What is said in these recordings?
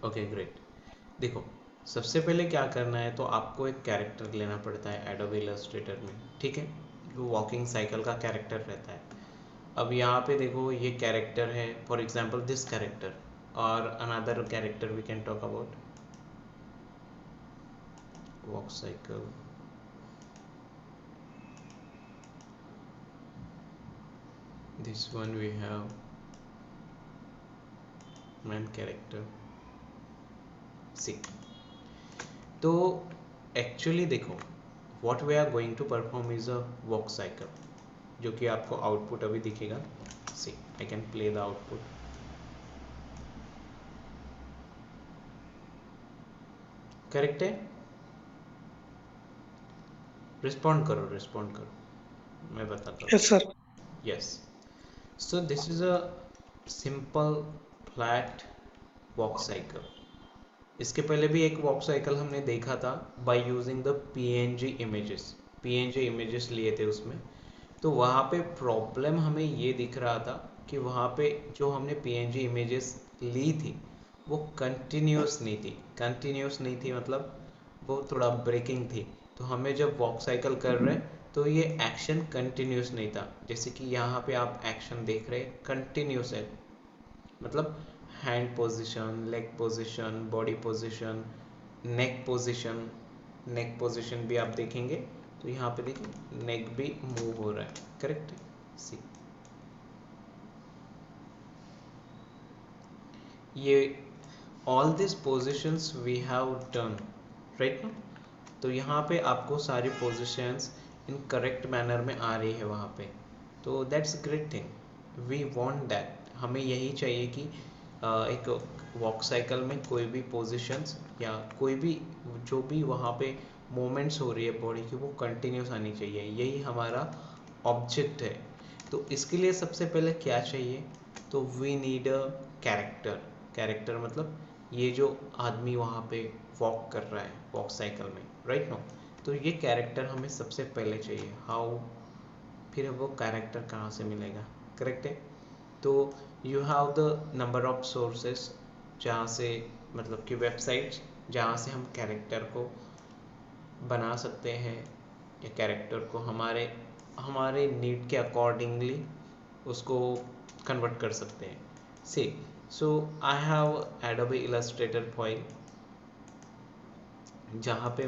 Okay great. देखो, सबसे पहले क्या करना है, तो आपको एक कैरेक्टर लेना पड़ता है एडोबी इलस्ट्रेटर में, ठीक है, जो वॉकिंग साइकिल का कैरेक्टर रहता है। अब यहाँ पे देखो ये कैरेक्टर है, फॉर एग्जांपल दिस कैरेक्टर, और another character we can talk about walk cycle. This one we have main character see. तो एक्चुअली देखो, what we are going to perform is a walk cycle, जो कि आपको output अभी दिखेगा। See, I can play the output. Correct है? Respond करो, respond करो, मैं बताता यस सर। हूँ। Yes, so this is a simple flat walk cycle. इसके पहले भी एक वॉक साइकिल हमने देखा था by using the PNG images. PNG images लिए थे उसमें, तो वहाँ पे प्रॉब्लम हमें ये दिख रहा था कि वहाँ पे जो हमने पीएनजी इमेजेस ली थी वो कंटिन्यूस नहीं थी। कंटिन्यूस नहीं थी मतलब वो थोड़ा ब्रेकिंग थी। तो हमें जब वॉक साइकिल कर रहे तो ये एक्शन कंटिन्यूस नहीं था। जैसे कि यहाँ पे आप एक्शन देख रहे कंटिन्यूस है, मतलब hand position, leg position, body position, neck position. Neck position भी आप देखेंगे तो यहाँ पे देखिए नेक भी मूव हो रहा है, करेक्ट है? सी, ये all this positions we have done right ना। तो यहाँ पे आपको सारी पोजीशंस इन करेक्ट मैनर में आ रही है वहाँ पे, तो that's great thing, we want that. हमें यही चाहिए कि एक वॉक साइकिल में कोई भी पोजीशंस या कोई भी जो भी वहाँ पे मूवमेंट्स हो रही है बॉडी की वो कंटिन्यूस आनी चाहिए, यही हमारा ऑब्जेक्ट है। तो इसके लिए सबसे पहले क्या चाहिए, तो we need a character. Character मतलब ये जो आदमी वहाँ पे वॉक कर रहा है वॉक साइकिल में, राइट नो। तो ये कैरेक्टर हमें सबसे पहले चाहिए। हाउ, फिर वो कैरेक्टर कहाँ से मिलेगा, करेक्ट है? तो you have the number of sources, जहाँ से मतलब कि वेबसाइट्स जहाँ से हम कैरेक्टर को बना सकते हैं, या कैरेक्टर को हमारे हमारे नीड के अकॉर्डिंगली उसको कन्वर्ट कर सकते हैं। See, so I have Adobe Illustrator file, जहाँ पे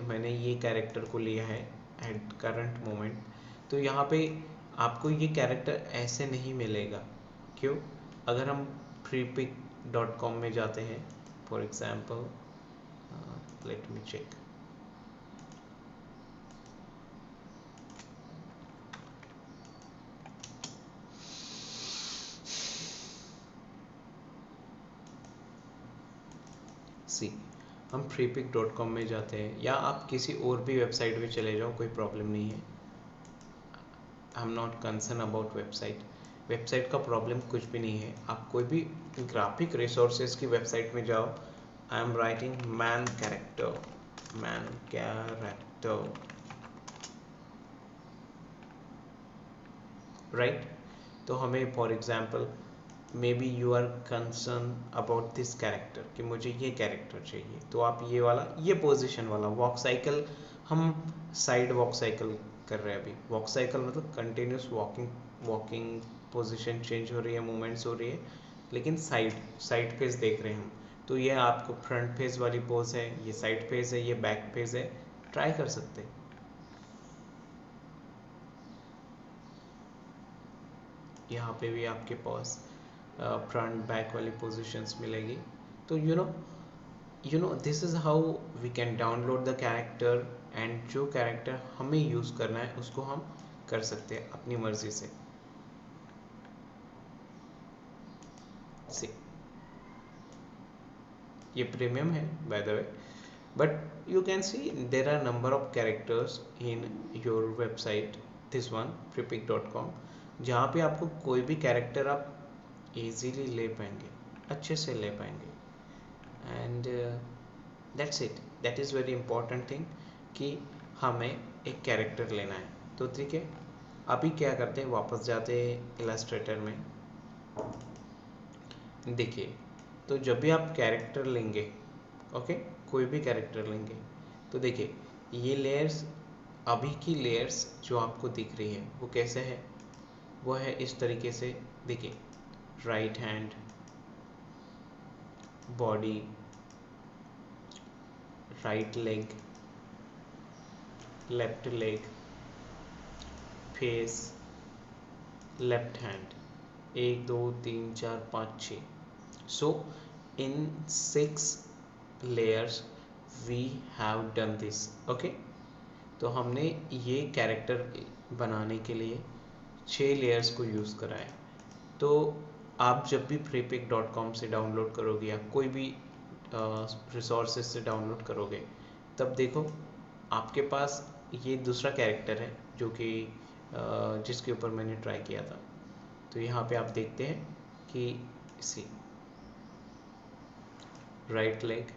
मैंने ये कैरेक्टर को लिया है एट करंट मोमेंट। तो यहाँ पे आपको ये कैरेक्टर ऐसे नहीं मिलेगा। क्यों? अगर हम freepik.com में जाते हैं, for example let me check. See, हम freepik.com में जाते हैं, या आप किसी और भी वेबसाइट पे चले जाओ, कोई प्रॉब्लम नहीं है। I am not concern about website. Website का प्रॉब्लम कुछ भी नहीं है, आप कोई भी ग्राफिक रिसोर्सेज की वेबसाइट में जाओ। I am writing man character, man character, right. तो हमें for example maybe you are concern about this character कि मुझे ये कैरेक्टर चाहिए, तो आप ये वाला, ये पोजीशन वाला वॉक साइकिल, हम साइड वॉक साइकिल कर रहे हैं अभी। वॉक साइकिल मतलब continuous walking, walking position change हो रही है, मूवमेंट्स हो रही है, लेकिन साइड साइड फेस देख रहे हैं हम। तो ये आपको फ्रंट फेस वाली पोज है, ये साइड फेस है, ये बैक फेस है, ट्राई कर सकते हैं। यहाँ पे भी आपके पास फ्रंट बैक वाली पोजीशंस मिलेगी। तो you know this is how we can download the character, and जो कैरेक्टर हमें यूज़ करना है उसको हम कर सकते हैं अपनी मर्जी से। सी, ये प्रीमियम है by the way, but you can see there are number of characters in your website, this one freepik.com, जहाँ पे आपको कोई भी कैरेक्टर आप इजीली ले पाएंगे, अच्छे से ले पाएंगे। And that's it, that is very important thing कि हमें एक कैरेक्टर लेना है। तो ठीक है, अभी क्या करते हैं, वापस जाते हैं इलस्ट्रेटर में। देखिए, तो जब भी आप कैरेक्टर लेंगे, ओके, कोई भी कैरेक्टर लेंगे, तो देखिए ये लेयर्स, अभी की लेयर्स जो आपको दिख रही है वो कैसे है, वो है इस तरीके से। देखिए right hand, body, right leg, left leg, face, left hand, 1 2 3 4 5 6। So in 6 layers we have done this, okay. तो हमने ये कैरेक्टर बनाने के लिए 6 लेयर्स को यूज़ करा है। तो आप जब भी freepik.com से डाउनलोड करोगे या कोई भी रिसोर्सेज से डाउनलोड करोगे, तब देखो आपके पास ये दूसरा कैरेक्टर है जो कि जिसके ऊपर मैंने ट्राई किया था। तो यहाँ पे आप देखते हैं कि see right leg,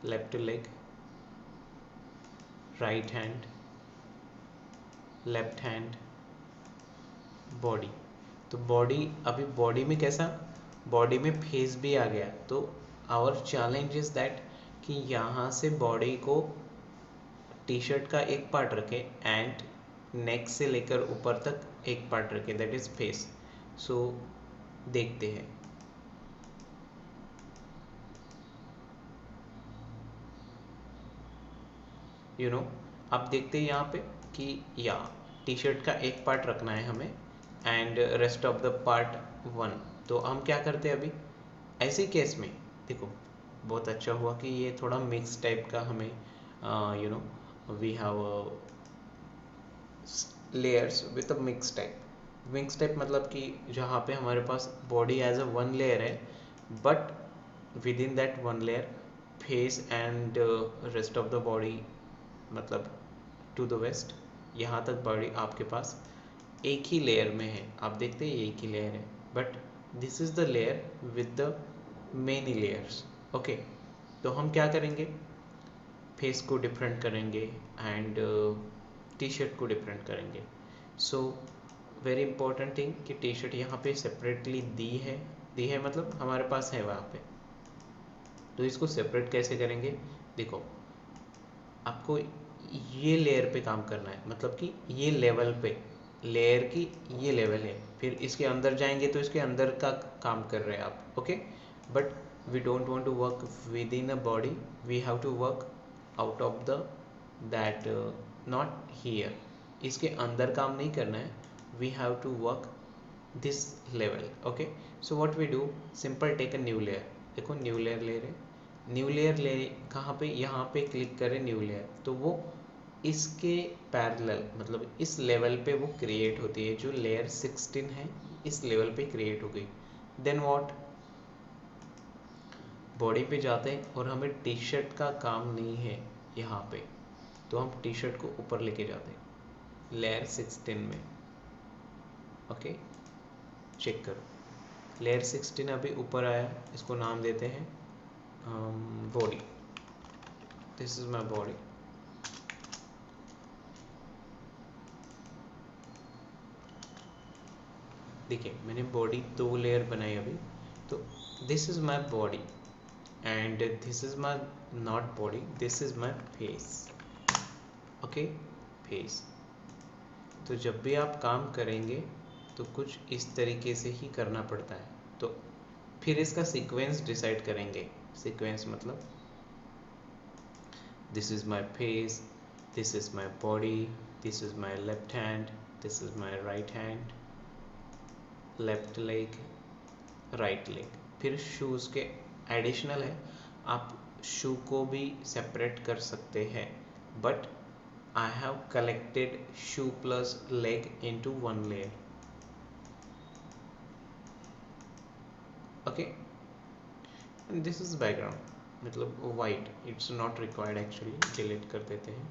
left leg, right hand, left hand, body. तो बॉडी, अभी बॉडी में कैसा, बॉडी में फेस भी आ गया। तो आवर चैलेंज इज दैट कि यहाँ से बॉडी को टी शर्ट का एक पार्ट रखें एंड नेक से लेकर ऊपर तक एक पार्ट रखें, दैट इज फेस। सो देखते हैं। आप देखते हैं यहाँ पे कि या टी शर्ट का एक पार्ट रखना है हमें and rest of the part 1। तो हम क्या करते हैं अभी ऐसे केस में, देखो बहुत अच्छा हुआ कि ये थोड़ा मिक्स टाइप का हमें we have layers with a mix type. Mix type मतलब कि जहाँ पे हमारे पास body as a one layer है, but within that one layer face and rest of the body, मतलब टू द वेस्ट, यहाँ तक बॉडी आपके पास एक ही लेयर में है। आप देखते हैं एक ही लेयर है, but this is the layer with the many layers, okay. तो हम क्या करेंगे, फेस को डिफरेंट करेंगे एंड टी शर्ट को डिफरेंट करेंगे। सो वेरी इंपॉर्टेंट थिंग कि टी शर्ट यहाँ पे सेपरेटली दी है मतलब हमारे पास है वहाँ पे। तो इसको सेपरेट कैसे करेंगे, देखो आपको ये लेयर पे काम करना है, मतलब कि ये लेवल पे, लेयर की ये लेवल है, फिर इसके अंदर जाएंगे तो इसके अंदर का काम कर रहे हैं आप, okay. But we don't want to work within a body, we have to work out of the that, not here, इसके अंदर काम नहीं करना है, we have to work this level, okay. So what we do, simple take a new layer. देखो new layer ले रहे, new layer ले, कहाँ पे, यहाँ पे क्लिक करें न्यू लेयर, तो वो इसके पैरेलल, मतलब इस लेवल पे वो क्रिएट होती है, जो लेयर 16 है इस लेवल पे क्रिएट हो गई। देन व्हाट, बॉडी पे जाते हैं और हमें टी शर्ट का काम नहीं है यहाँ पे, तो हम टी शर्ट को ऊपर लेके जाते हैं लेयर 16 में, ओके। चेक करो लेयर 16 अभी ऊपर आया, इसको नाम देते हैं body. This is my body. देखिए मैंने बॉडी 2 लेयर बनाई अभी। तो this is my body and this is my not body, this is my face, okay, face. तो जब भी आप काम करेंगे तो कुछ इस तरीके से ही करना पड़ता है। तो फिर इसका सीक्वेंस डिसाइड करेंगे। सीक्वेंस मतलब this is my face, this is my body, this is my left hand, this is my right hand, left leg, right leg. फिर शूज़ के एडिशनल है, आप शू को भी सेपरेट कर सकते हैं, but I have collected shoe plus leg into one layer, okay, and this is background, मतलब white, it's not required actually, delete कर देते हैं।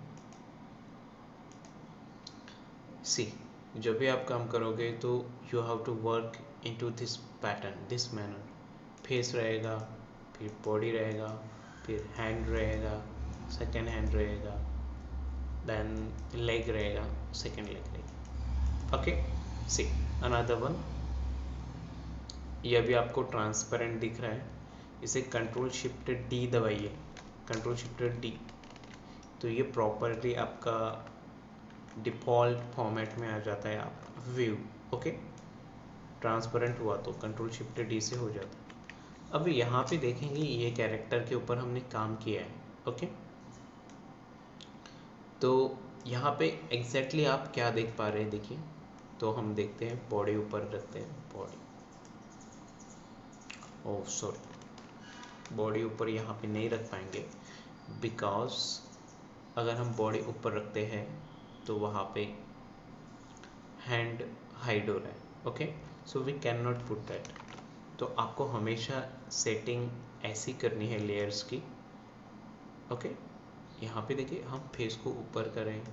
See, जब भी आप काम करोगे तो you have to work into this pattern, this manner। Face रहेगा, फिर बॉडी रहेगा, फिर हैंड रहेगा, सेकेंड हैंड रहेगा, then leg रहेगा, second leg रहेगा, okay। See another one, ये अभी आपको ट्रांसपेरेंट दिख रहा है, इसे कंट्रोल शिफ्ट डी दबाइए, कंट्रोल शिफ्ट डी, तो ये प्रॉपरली आपका डिफ़ॉल्ट फॉर्मेट में आ जाता है आप व्यू। ओके, ट्रांसपेरेंट हुआ तो कंट्रोल शिफ्ट डी से हो जाता है। अब यहाँ पे देखेंगे ये कैरेक्टर के ऊपर हमने काम किया है। ओके, तो यहाँ पे एग्जैक्टली आप क्या देख पा रहे हैं देखिए, तो हम देखते हैं बॉडी ऊपर रखते हैं, बॉडी, ओह सॉरी, बॉडी ऊपर यहाँ पे नहीं रख पाएंगे बिकॉज अगर हम बॉडी ऊपर रखते हैं तो वहाँ पे हैंड हाइड हो रहा है। Okay, so we can not put that. तो आपको हमेशा सेटिंग ऐसी करनी है लेयर्स की। ओके, यहाँ पे देखिए हम फेस को ऊपर करें,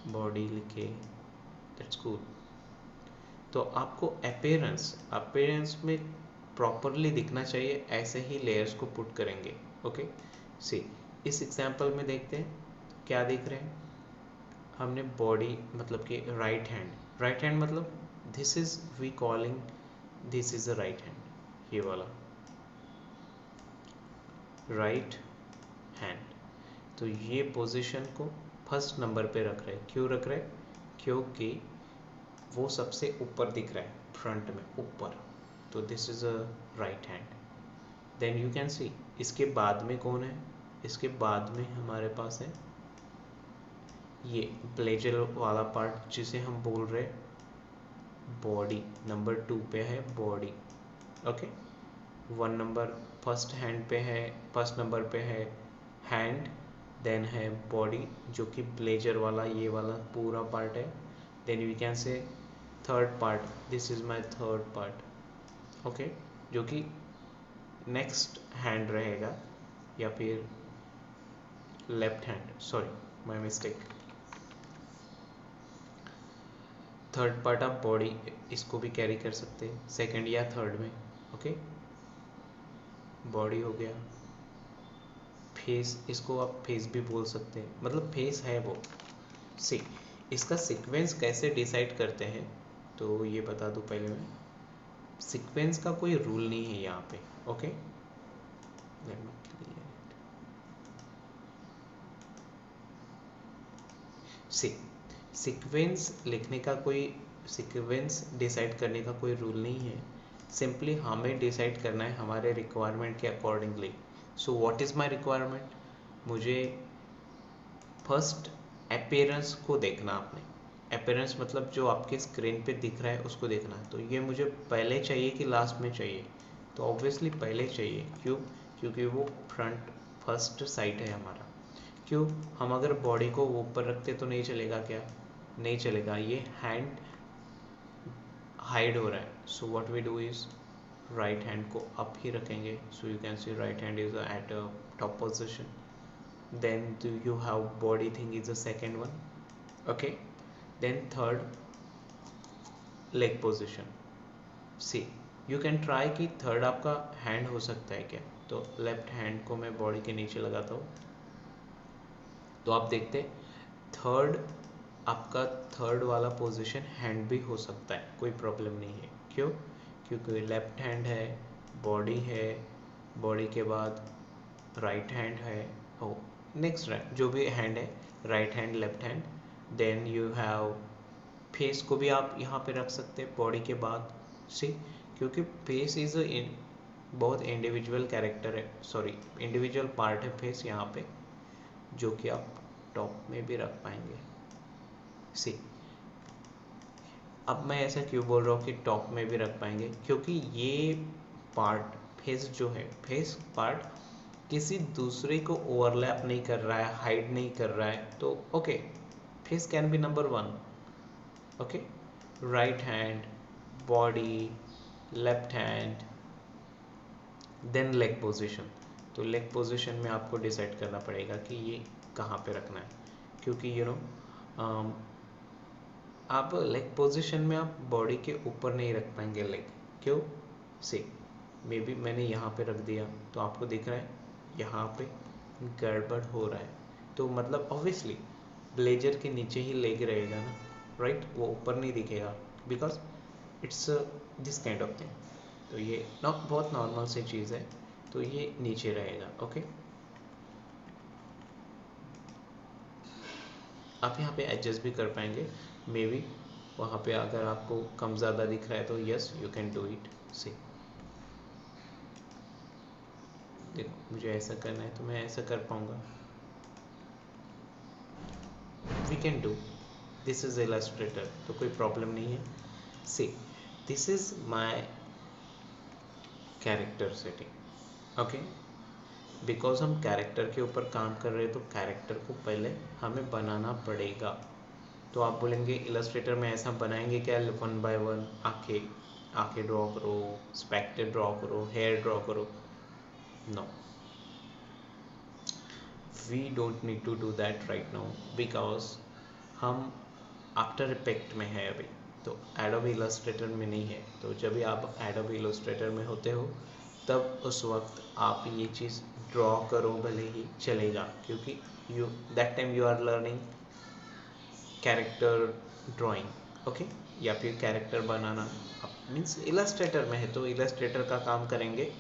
बॉडी लिखे, दैट्स गुड। तो आपको अपीयरेंस में प्रॉपरली दिखना चाहिए, ऐसे ही लेयर्स को पुट करेंगे। ओके, सी इस एग्जांपल में देखते हैं क्या देख रहे हैं। हमने बॉडी मतलब कि राइट हैंड मतलब this is we calling this is a right hand, ये वाला राइट हैंड। तो ये पोजीशन को फर्स्ट नंबर पे रख रहे हैं। क्यों रख रहे हैं? क्योंकि वो सबसे ऊपर दिख रहा है, फ्रंट में ऊपर, तो this is a right hand. Then you can see इसके बाद में कौन है, इसके बाद में हमारे पास है ये ब्लेजर वाला पार्ट जिसे हम बोल रहे बॉडी। नंबर 2 पे है body. Okay, 1 number first hand पे है, फर्स्ट नंबर पे है हैंड, देन है बॉडी जो कि ब्लेजर वाला ये वाला पूरा पार्ट है। Then we can say third part, this is my third part. Okay, जो कि नेक्स्ट हैंड रहेगा या फिर left hand, sorry my mistake. Third part of body इसको भी कैरी कर सकते हैं सेकंड या थर्ड में। ओके, बॉडी हो गया। फेस, इसको आप फेस भी बोल सकते हैं, मतलब फेस है वो। सी इसका सीक्वेंस कैसे डिसाइड करते हैं तो ये बता दूं पहले मैं, सीक्वेंस का कोई रूल नहीं है यहाँ पे। Okay, let me clear it. See sequence लिखने का कोई, सीक्वेंस डिसाइड करने का कोई रूल नहीं है, सिंपली हमें डिसाइड करना है हमारे रिक्वायरमेंट के accordingly. So what is my requirement, मुझे फर्स्ट अपीयरेंस को देखना। आपने अपीयरेंस मतलब जो आपके स्क्रीन पे दिख रहा है उसको देखना है। तो ये मुझे पहले चाहिए कि लास्ट में चाहिए, तो ऑब्वियसली पहले चाहिए। क्यों? क्योंकि वो फ्रंट फर्स्ट साइड है हमारा। क्यों? हम अगर बॉडी को ऊपर रखते तो नहीं चलेगा क्या? नहीं चलेगा, ये हैंड हाइड हो रहा है। So what we do is right hand को अप ही रखेंगे। So you can see right hand is at top position, then do you have body thing is the second one. Okay, then third leg position. See, you can try कि third आपका hand हो सकता है क्या, तो left hand को मैं body के नीचे लगाता हूँ, तो आप देखते थर्ड आपका थर्ड वाला पोजीशन हैंड भी हो सकता है, कोई प्रॉब्लम नहीं है। क्यों? क्योंकि लेफ्ट हैंड है, बॉडी है, बॉडी के बाद राइट हैंड है, ओ नेक्स्ट जो भी हैंड है, right hand, left hand. Then you have face को भी आप यहाँ पे रख सकते हैं बॉडी के बाद। सी, क्योंकि फेस इज बहुत इंडिविजुअल कैरेक्टर है, सॉरी इंडिविजुअल पार्ट है फेस यहाँ पे, जो कि आप टॉप में भी रख पाएंगे। सी, अब मैं ऐसा क्यों बोल रहा हूँ कि टॉप में भी रख पाएंगे, क्योंकि ये पार्ट फेस जो है, फेस पार्ट किसी दूसरे को ओवरलैप नहीं कर रहा है, हाइड नहीं कर रहा है, तो okay, face can be number 1। Okay, right hand, body, left hand, then leg position. तो लेग पोजीशन में आपको डिसाइड करना पड़ेगा कि ये कहाँ पे रखना है, क्योंकि यू नो आप लेग पोजीशन में आप बॉडी के ऊपर नहीं रख पाएंगे लेग। क्यों? सी, मे बी मैंने यहाँ पे रख दिया तो आपको दिख रहा है यहाँ पे गड़बड़ हो रहा है, तो मतलब ऑब्वियसली ब्लेजर के नीचे ही लेग रहेगा ना, राइट? वो ऊपर नहीं दिखेगा because it's this kind of thing. तो ये बहुत नॉर्मल सी चीज़ है, तो ये नीचे रहेगा। ओके, आप यहाँ पे एडजस्ट भी कर पाएंगे मे बी, वहाँ पे अगर आपको कम ज़्यादा दिख रहा है तो yes you can do it. See, देखो मुझे ऐसा करना है तो मैं ऐसा कर पाऊँगा। We can do, this is Illustrator, तो कोई प्रॉब्लम नहीं है। See, this is my character setting. Okay, because हम कैरेक्टर के ऊपर काम कर रहे हैं तो कैरेक्टर को पहले हमें बनाना पड़ेगा। तो आप बोलेंगे इलस्ट्रेटर में ऐसा बनाएंगे क्या, वन बाय वन आंखें आंखें ड्रॉ करो, स्पेक्टर ड्रॉ करो, हेयर ड्रॉ करो? No, we don't need to do that right now, because हम आफ्टर इफेक्ट में है अभी, तो एडोबी इलस्ट्रेटर में नहीं है। तो जब भी आप एडोबी इलस्ट्रेटर में होते हो तब उस वक्त आप ये चीज़ ड्रॉ करो भले ही चलेगा, क्योंकि you that time you are learning character drawing. Okay, या फिर कैरेक्टर बनाना मीन्स इलस्ट्रेटर में है तो इलस्ट्रेटर का काम करेंगे,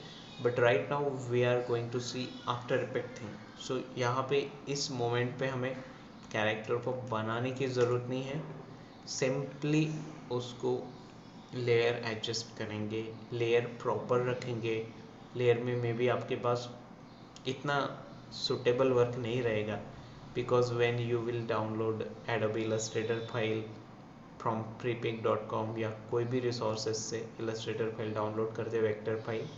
but right now we are going to see After Effect thing. So यहाँ पे इस मोमेंट पे हमें कैरेक्टर को बनाने की ज़रूरत नहीं है, सिंपली उसको लेयर एडजस्ट करेंगे, लेयर प्रॉपर रखेंगे। लेयर में मे बी आपके पास इतना सुटेबल वर्क नहीं रहेगा, because when you will download Adobe Illustrator file from prepic.com या कोई भी रिसोर्सेज से इलस्ट्रेटर फाइल डाउनलोड करते, वेक्टर फाइल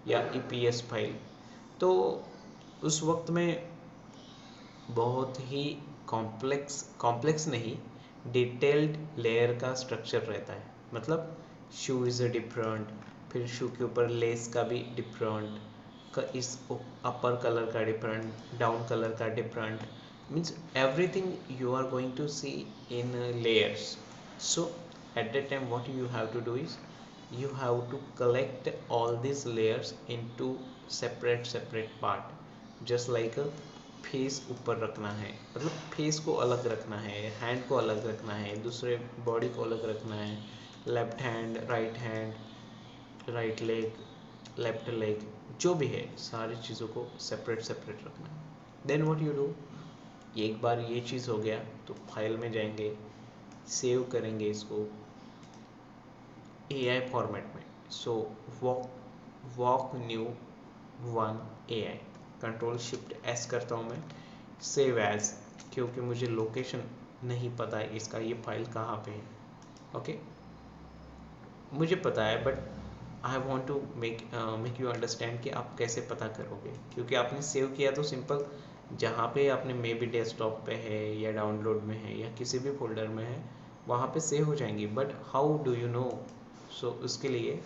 या EPS फाइल, तो उस वक्त में बहुत ही कॉम्प्लेक्स नहीं, डिटेल्ड लेयर का स्ट्रक्चर रहता है। मतलब शू इज़ अ डिफरेंट, फिर शू के ऊपर लेस का भी डिफरेंट, इस अपर कलर का डिफरेंट, डाउन कलर का different, means everything you are going to see in layers. So at that time what you have to do is you have to collect all these layers into separate part, just like a face ऊपर रखना है, मतलब face को अलग रखना है, hand को अलग रखना है, दूसरे बॉडी को अलग रखना है, left hand, right leg, left leg, जो भी है सारी चीज़ों को सेपरेट रखना है। देन व्हाट यू डू, एक बार ये चीज़ हो गया तो फाइल में जाएंगे, सेव करेंगे इसको AI फॉर्मेट में। So walk new one AI, control shift S करता हूँ मैं, सेव एज, क्योंकि मुझे लोकेशन नहीं पता है इसका, ये फाइल कहाँ पे है। ओके, मुझे पता है but I want to make you understand कि आप कैसे पता करोगे, क्योंकि आपने सेव किया तो सिंपल जहाँ पे आपने मे बी डेस्कटॉप पे है या डाउनलोड में है या किसी भी फोल्डर में है वहाँ पे सेव हो जाएंगी, but how do you know? So उसके लिए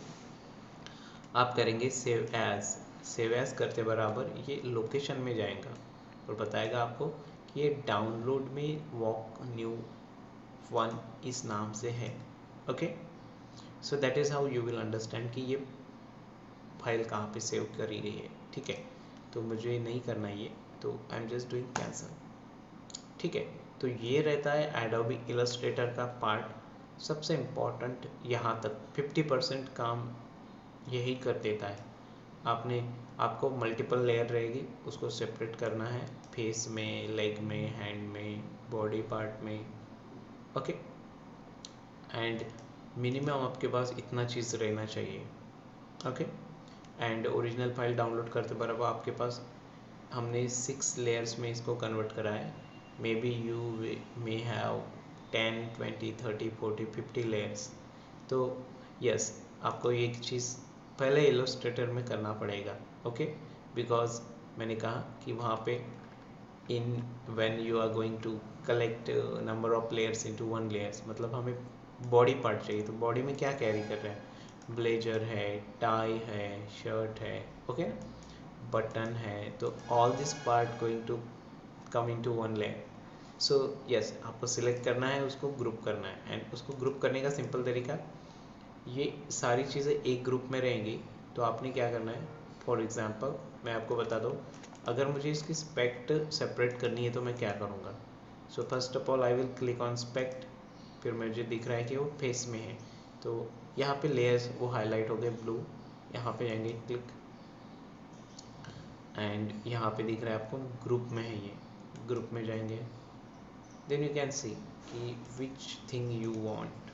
आप करेंगे सेव एज। सेव एज करते बराबर ये लोकेशन में जाएगा और बताएगा आपको कि ये डाउनलोड में वॉक न्यू वन इस नाम से है। Okay, so that is how you will understand कि ये फाइल कहाँ पे सेव करी गई है। ठीक है, तो मुझे नहीं करना ये, तो I am just doing cancel. ठीक है, तो ये रहता है एडोबी इलस्ट्रेटर का पार्ट। सबसे इम्पॉर्टेंट यहाँ तक 50% काम यही कर देता है। आपको मल्टीपल लेयर रहेगी, उसको सेपरेट करना है, फेस में, लेग में, हैंड में, बॉडी पार्ट में। ओके, एंड मिनिमम आपके पास इतना चीज़ रहना चाहिए। Okay, and original file download करते बराबर आपके पास हमने 6 लेयर्स में इसको कन्वर्ट करा है। May be you may have 10, 20, 30, 40, 50 layers. तो यस, आपको एक चीज़ पहले इलस्ट्रेटर में करना पड़ेगा। ओके, बिकॉज मैंने कहा कि वहाँ पे in when you are going to collect number of layers into one layers, मतलब हमें बॉडी पार्ट चाहिए, तो बॉडी में क्या कैरी कर रहे हैं, ब्लेजर है, टाई है, शर्ट है, ओके, बटन है, तो all this part going to come into one layer. So yes, आपको सिलेक्ट करना है, उसको ग्रुप करना है, एंड उसको ग्रुप करने का सिंपल तरीका, ये सारी चीज़ें एक ग्रुप में रहेंगी तो आपने क्या करना है। फॉर एग्जांपल मैं आपको बता दूँ, अगर मुझे इसकी स्पेक्ट सेपरेट करनी है तो मैं क्या करूँगा। So first of all I will click on स्पेक्ट, फिर मुझे दिख रहा है कि वो फेस में है, तो यहाँ पे लेयर्स वो हाईलाइट हो गए ब्लू, यहाँ पे जाएंगे क्लिक, एंड यहाँ पे दिख रहा है आपको ग्रुप में है, ये ग्रुप में जाएंगे, देन यू कैन सी कि which thing you want.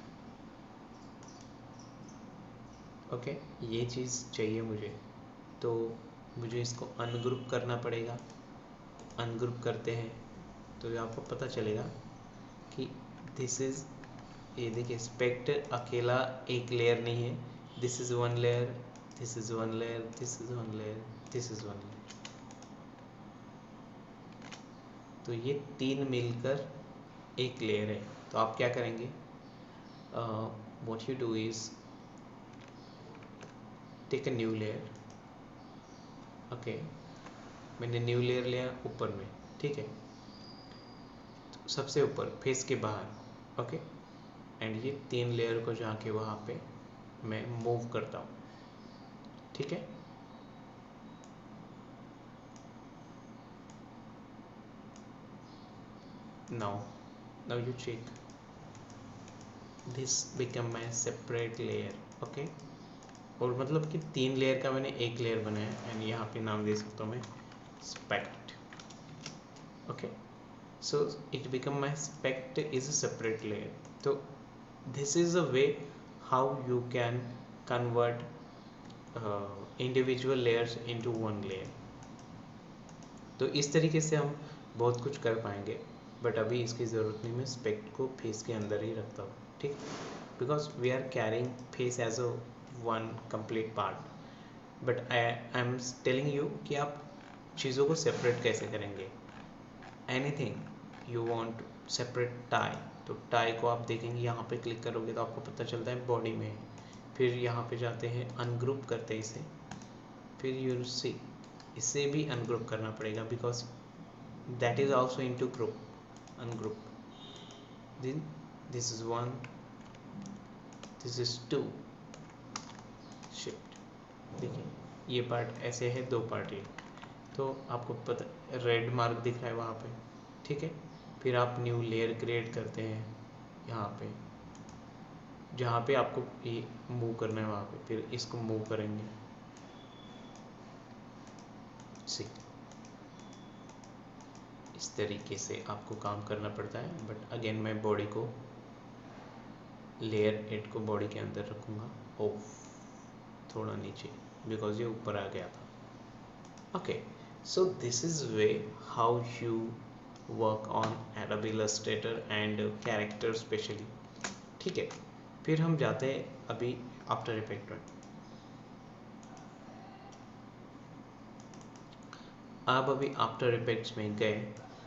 Okay, ये चीज़ चाहिए मुझे, तो मुझे इसको अनग्रुप करना पड़ेगा। अनग्रुप करते हैं तो आपको पता चलेगा कि दिस इज़, ये देखिए स्पेक्ट अकेला एक लेयर नहीं है, this is one layer, this is one layer, this is one layer, this is one layer. तो ये तीन मिलकर एक लेयर है। तो आप क्या करेंगे, what you do is take a new layer. Okay, मैंने न्यू लेयर लिया ऊपर में, ठीक है, तो सबसे ऊपर फेस के बाहर। ओके, एंड ये तीन लेयर को जाके वहाँ पे मैं मूव करता हूँ, ठीक है। Now you check, this become my separate layer. Okay, और मतलब कि तीन लेयर का मैंने एक लेयर बनाया, एंड यहाँ पे नाम दे सकता हूँ मैं स्पेक्ट। Okay, so it become my spect is a separate layer. So this is a way how you can convert individual layers into one layer. तो इस तरीके से हम बहुत कुछ कर पाएंगे, बट अभी इसकी ज़रूरत नहीं, मैं स्पेक्ट को फेस के अंदर ही रखता हूँ, ठीक, because we are carrying face as a one complete part. But I am telling you कि आप चीज़ों को सेपरेट कैसे करेंगे। Anything you want separate tie, तो टाई को आप देखेंगे, यहाँ पे क्लिक करोगे तो आपको पता चलता है बॉडी में है। फिर यहाँ पे जाते हैं, अनग्रुप करते हैं इसे, फिर यू सी इसे भी अनग्रुप करना पड़ेगा, because that is also into group, ungroup. Then this is one, this is two, shift. देखिए ये पार्ट ऐसे है, दो पार्ट ये, तो आपको पता रेड मार्क दिख रहा है वहाँ पे, ठीक है। फिर आप न्यू लेयर क्रिएट करते हैं यहाँ पे, जहाँ पे आपको ये मूव करना है वहाँ पे, फिर इसको मूव करेंगे। सी इस तरीके से आपको काम करना पड़ता है, बट अगेन मैं बॉडी को, लेयर एड को बॉडी के अंदर रखूँगा, ऑफ थोड़ा नीचे, बिकॉज ये ऊपर आ गया था। Okay, so this is way how you work on Adobe Illustrator and character specially, ठीक है। फिर हम जाते हैं अभी आफ्टर इफेक्ट में। आप अभी आफ्टर इफेक्ट्स में गए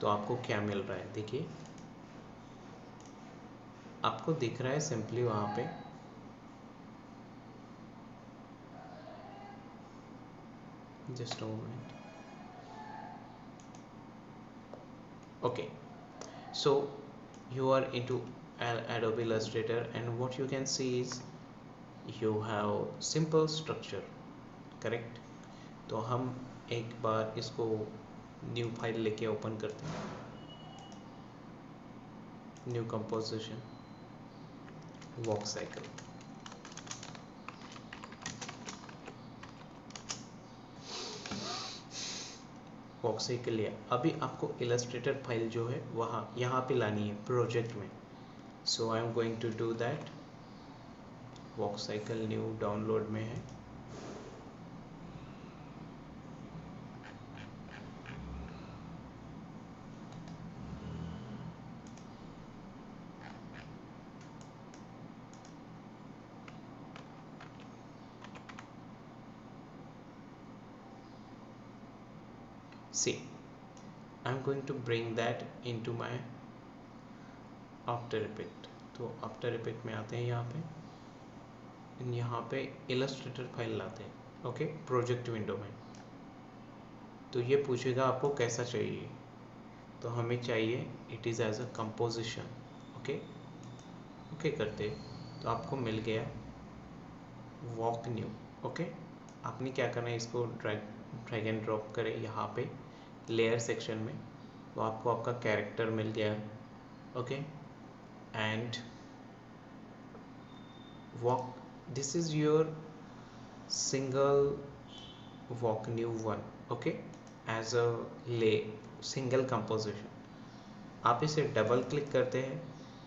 तो आपको क्या मिल रहा है, देखिए आपको दिख रहा है सिंपली वहाँ पे just a moment. Okay, so you are into Adobe Illustrator, and what you can see is you have simple structure, correct। तो हम एक बार इसको न्यू फाइल लेके ओपन करते हैं, new composition, walk cycle. Walk cycle लिया, अभी आपको इलस्ट्रेटर फाइल जो है वहाँ यहाँ पे लानी है प्रोजेक्ट में। So I am going to do that. Walk cycle new download में है, see I'm going to bring that into my after effect. तो आफ्टर इफेक्ट में आते हैं, यहाँ पे इलस्ट्रेटर फाइल लाते हैं, ओके, प्रोजेक्ट विंडो में। तो ये पूछेगा आपको कैसा चाहिए, तो हमें चाहिए it is as a composition. Okay, okay करते तो आपको मिल गया वॉक न्यू। ओके, आपने क्या करना है, इसको ड्रैग एंड ड्रॉप करें यहाँ पे लेयर सेक्शन में, तो आपको आपका कैरेक्टर मिल गया। Okay, and walk, this is your single walk new one, okay, as a lay single composition. आप इसे डबल क्लिक करते हैं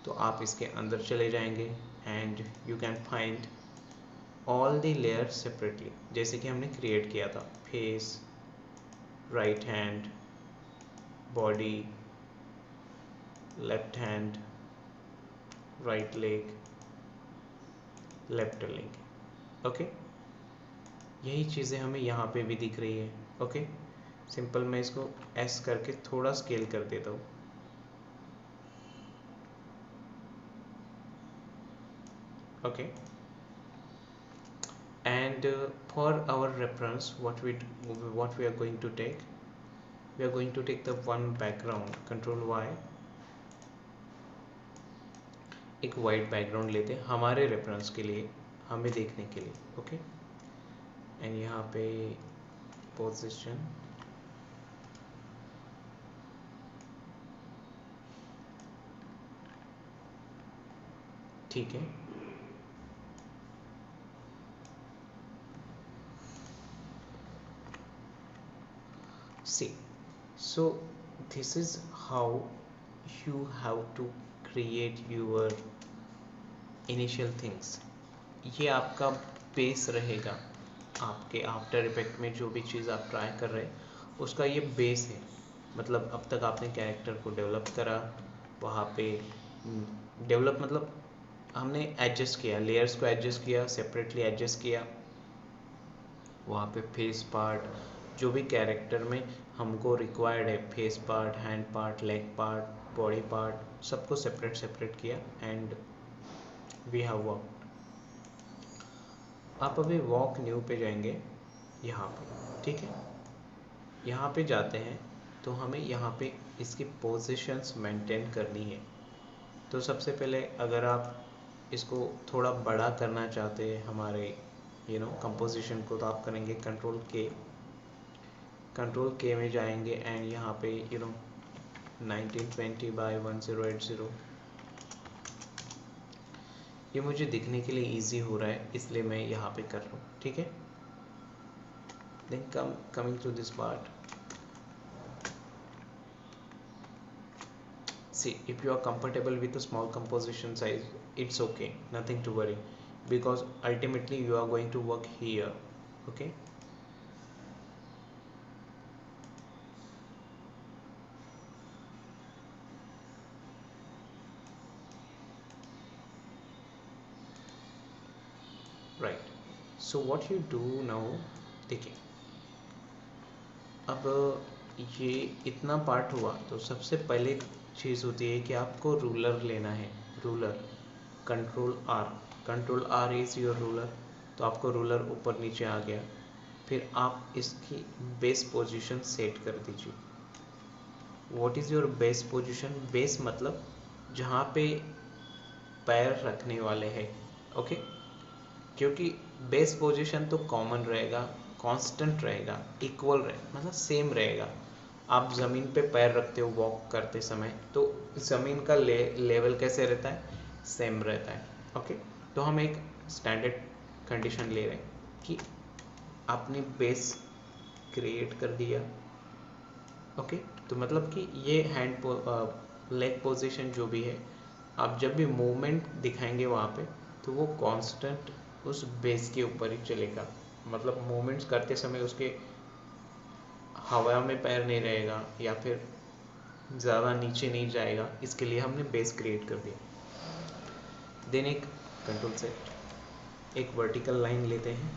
तो आप इसके अंदर चले जाएंगे and you can find all the layer separately, जैसे कि हमने क्रिएट किया था face, right hand, body, left hand, right leg, left leg, okay. यही चीज़ें हमें यहाँ पे भी दिख रही है, ओके। सिंपल मैं इसको एस करके थोड़ा स्केल कर देता हूँ, okay. And for our reference, what we are going to take, we are going to take the one background, control Y, एक वाइट बैकग्राउंड लेते हैं हमारे रेफरेंस के लिए, हमें देखने के लिए, ओके। एंड यहाँ पे पोजीशन, ठीक है। See, so this is how you have to create your initial things. ये आपका बेस रहेगा, आपके आफ्टर इफेक्ट में जो भी चीज़ आप ट्राई कर रहे हैं उसका ये बेस है। मतलब अब तक आपने कैरेक्टर को डेवलप करा, वहाँ पे डेवलप मतलब हमने एडजस्ट किया, लेयर्स को एडजस्ट किया, सेपरेटली एडजस्ट किया, वहाँ पे फेस पार्ट जो भी कैरेक्टर में हमको रिक्वायर्ड है, face part, hand part, leg part, body part, सबको सेपरेट सेपरेट किया एंड वी हैव वर्क। आप अभी वॉक न्यू पे जाएंगे यहाँ पे, ठीक है। यहाँ पे जाते हैं तो हमें यहाँ पे इसकी पोजीशंस मेंटेन करनी है। तो सबसे पहले अगर आप इसको थोड़ा बड़ा करना चाहते हैं हमारे कंपोजिशन को, तो आप करेंगे कंट्रोल के में जाएंगे एंड यहाँ पे 1920 बाय 1080, ये मुझे दिखने के लिए इजी हो रहा है इसलिए मैं यहाँ पे कर रहा हूँ, ठीक है। Then coming to this part, see, if you are comfortable with a small composition size, it's okay, nothing to worry, because ultimately you are going to work here, okay. Right, so what you do now, देखिए अब ये इतना part हुआ तो सबसे पहले चीज़ होती है कि आपको रूलर लेना है, ruler, control R is your ruler. तो आपको रूलर ऊपर नीचे आ गया, फिर आप इसकी बेस पोजीशन सेट कर दीजिए। What is your base position? Base मतलब जहाँ पे पैर रखने वाले हैं, ओके। क्योंकि बेस पोजीशन तो कॉमन रहेगा, कांस्टेंट रहेगा, इक्वल रहेगा, मतलब सेम रहेगा। आप ज़मीन पे पैर रखते हो वॉक करते समय, तो ज़मीन का लेवल कैसे रहता है? सेम रहता है, ओके। तो हम एक स्टैंडर्ड कंडीशन ले रहे हैं कि आपने बेस क्रिएट कर दिया, ओके। तो मतलब कि ये लेग पोजीशन जो भी है, आप जब भी मूवमेंट दिखाएंगे वहाँ पे, तो वो कांस्टेंट उस बेस के ऊपर ही चलेगा। मतलब मूवमेंट्स करते समय उसके हवा में पैर नहीं रहेगा या फिर ज़्यादा नीचे नहीं जाएगा, इसके लिए हमने बेस क्रिएट कर दिया। देन एक कंट्रोल सेट, एक वर्टिकल लाइन लेते हैं,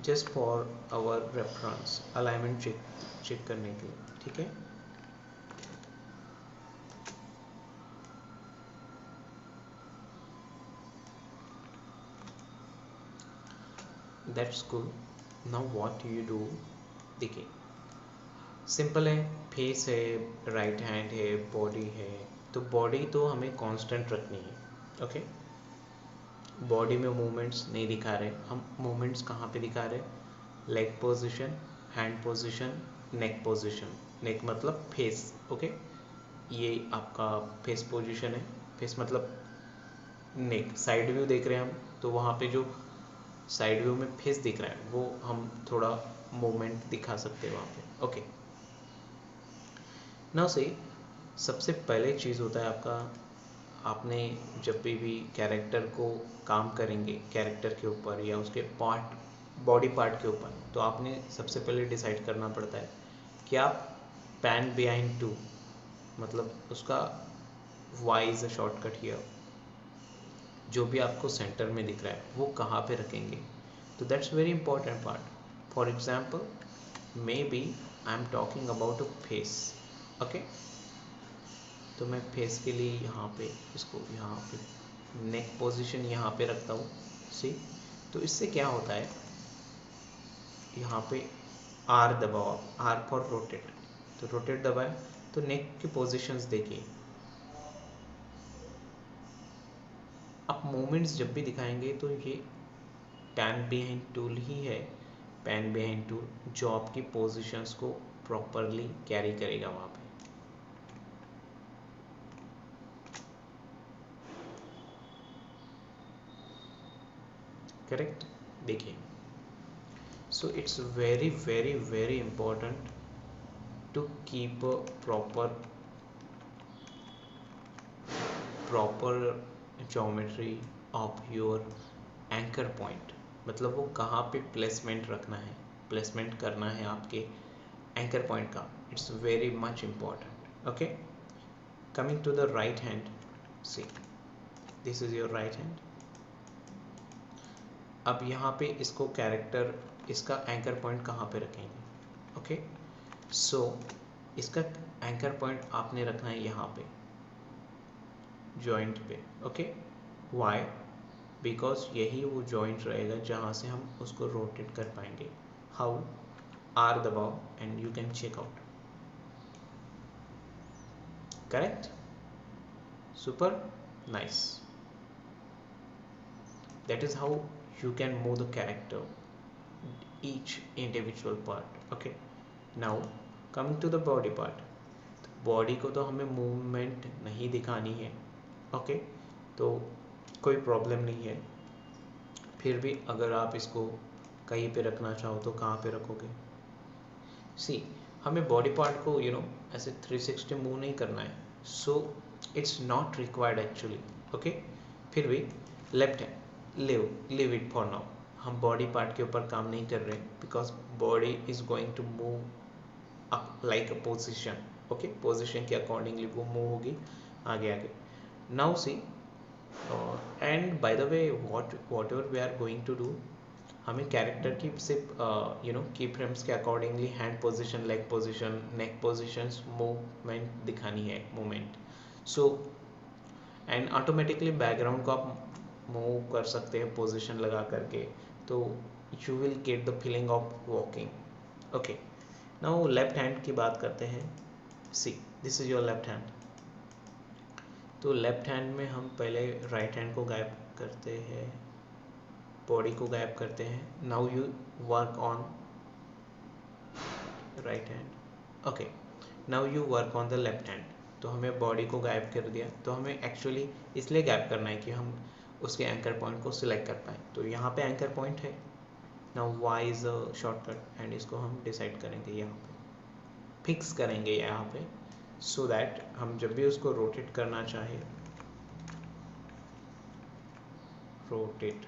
just for our reference, alignment check करने के लिए, ठीक है। That's good. Now what you do, देखिए सिंपल है, फेस है, राइट हैंड है, बॉडी है, तो बॉडी तो हमें कांस्टेंट रखनी है, ओके। बॉडी में मूवमेंट्स नहीं दिखा रहे, हम मूवमेंट्स कहाँ पे दिखा रहे? Leg position, hand position, neck position. नेक मतलब फेस, ओके। ये आपका फेस पोजीशन है, फेस मतलब नेक साइड व्यू देख रहे हैं हम, तो वहाँ पे जो साइड व्यू में फेस दिख रहा है वो हम थोड़ा मूवमेंट दिखा सकते हैं वहाँ पे। ओके, नाउ से सबसे पहले चीज़ होता है आपका, आपने जब भी कैरेक्टर को काम करेंगे कैरेक्टर के ऊपर या उसके पार्ट बॉडी पार्ट के ऊपर, तो आपने सबसे पहले डिसाइड करना पड़ता है कि आप पैन बिहाइंड टू, मतलब उसका Y is a shortcut here, जो भी आपको सेंटर में दिख रहा है वो कहाँ पे रखेंगे। तो that's very important part. For example maybe I am talking about a face. Okay, तो मैं फेस के लिए यहाँ पे इसको यहाँ पे नेक पोजीशन यहाँ पे रखता हूँ। सी, तो इससे क्या होता है, यहाँ पे आर दबाओ, आर फॉर रोटेट, तो रोटेट दबाए तो नेक की पोजीशंस देखिए। आप मूवमेंट्स जब भी दिखाएंगे तो ये पैन बिहाइंड टूल ही है, पैन बिहाइंड टूल जो आपकी पोजीशंस को प्रॉपरली कैरी करेगा वहाँ पे। करेक्ट, देखिए, so it's very very very important to keep a proper geometry of your anchor point, मतलब वो कहाँ पे प्लेसमेंट रखना है, प्लेसमेंट करना है आपके एंकर पॉइंट का। It's very much important. Okay, coming to the right hand, see this is your right hand. अब यहाँ पे इसको कैरेक्टर, इसका एंकर पॉइंट कहाँ पे रखेंगे। ओके, सो इसका एंकर पॉइंट आपने रखना है यहाँ पे जॉइंट पे। ओके, वाई, बिकॉज यही वो जॉइंट रहेगा जहाँ से हम उसको रोटेट कर पाएंगे। हाउ, आर दबाओ and you can check out. Correct, super nice, that is how you can move the character each individual part. Okay, now coming to the body part, body को तो हमें मूवमेंट नहीं दिखानी है। Okay, तो कोई problem नहीं है, फिर भी अगर आप इसको कहीं पे रखना चाहो तो कहाँ पे रखोगे। सी, हमें बॉडी पार्ट को ऐसे 360 मूव नहीं करना है, so it's not required actually. Okay, फिर भी left hand leave it for now, हम बॉडी पार्ट के ऊपर काम नहीं कर रहे because body is going to move like a position. Okay, position के अकॉर्डिंगली वो मूव होगी आगे आगे। Now see, and by the way whatever we are going to do, हमें कैरेक्टर की सिर्फ की फ्रेम्स के accordingly hand position, leg position, नेक positions, movement दिखानी है, movement. So and automatically background को आप मूव कर सकते हैं पोजीशन लगा करके, तो you will get the feeling of walking. Okay, now left hand की बात करते हैं। See, this is your left hand. तो लेफ्ट हैंड में हम पहले राइट हैंड को गायब करते हैं, बॉडी को गायब करते हैं। Now you work on right hand. Okay, now you work on the left hand. तो हमें बॉडी को गायब कर दिया, तो हमें एक्चुअली इसलिए गायब करना है कि हम उसके एंकर पॉइंट को सिलेक्ट कर पाए। तो यहाँ पे एंकर पॉइंट है, now Y is a shortcut and इसको हम डिसाइड करेंगे, यहाँ पे फिक्स करेंगे यहाँ पे, सो दैट हम जब भी उसको रोटेट करना चाहे, rotate,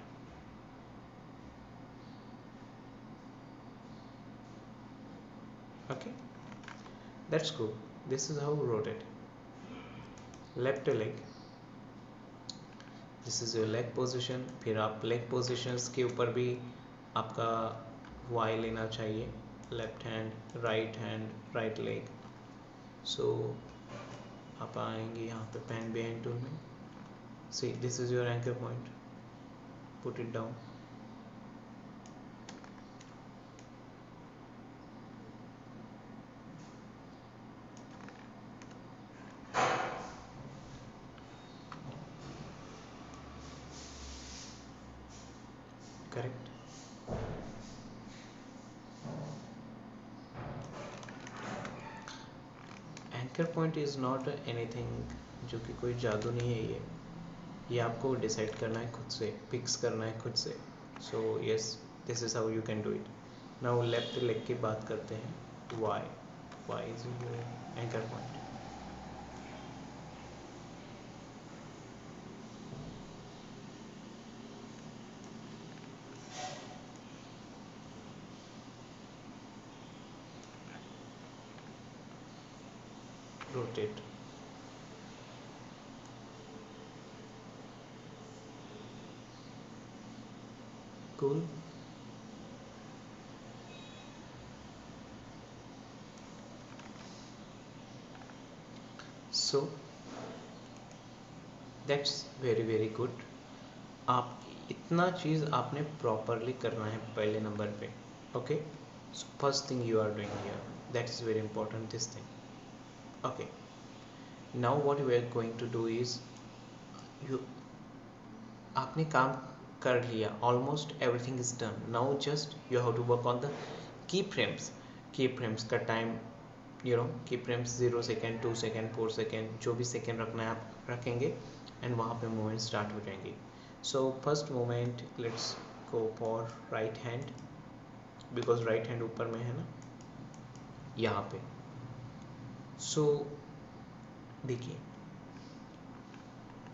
okay, that's cool. This is how we rotate. Left leg, this is your leg position। फिर आप leg positions के ऊपर भी आपका वाई लेना चाहिए, left hand, right leg. So आप आएंगे यहाँ पे पैन बिहाइंड टूल में। See, this is your anchor point, put it down. Correct, anchor point is not anything, जो कि कोई जादू नहीं है, ये आपको डिसाइड करना है खुद से, फिक्स करना है खुद से. So yes, this is how you can do it. Now left leg की बात करते हैं. Y, Y is your anchor point. Rotate. Cool. So that's very very good. आप इतना चीज़ आपने प्रॉपरली करना है पहले नंबर पे. Okay, so first thing you are doing here, that is very important this thing. Okay, now what we are going to do is, you आपने काम कर लिया, almost everything is done. Now just you have to work on the key frames. Key frames का time, key frames 0 second, 2 second, 4 second, जो भी second रखना है आप रखेंगे एंड वहाँ पे मूवमेंट स्टार्ट हो जाएंगी. So first movement let's go for right hand, because right hand ऊपर में है ना, यहाँ पे. सो देखिए,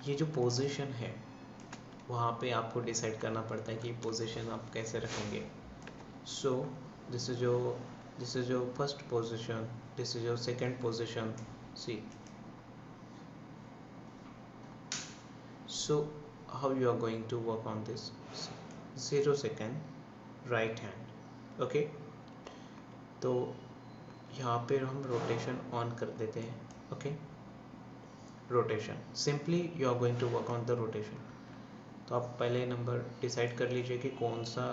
ये जो पोजीशन है वहाँ पे आपको डिसाइड करना पड़ता है कि पोजीशन आप कैसे रखेंगे. So this is your first position, this is your second position. See, so how you are going to work on this? 0 second right hand. ओके, तो यहाँ पे हम रोटेशन ऑन कर देते हैं. Okay, rotation, simply you are going to work on the rotation. तो आप पहले नंबर डिसाइड कर लीजिए कि कौन सा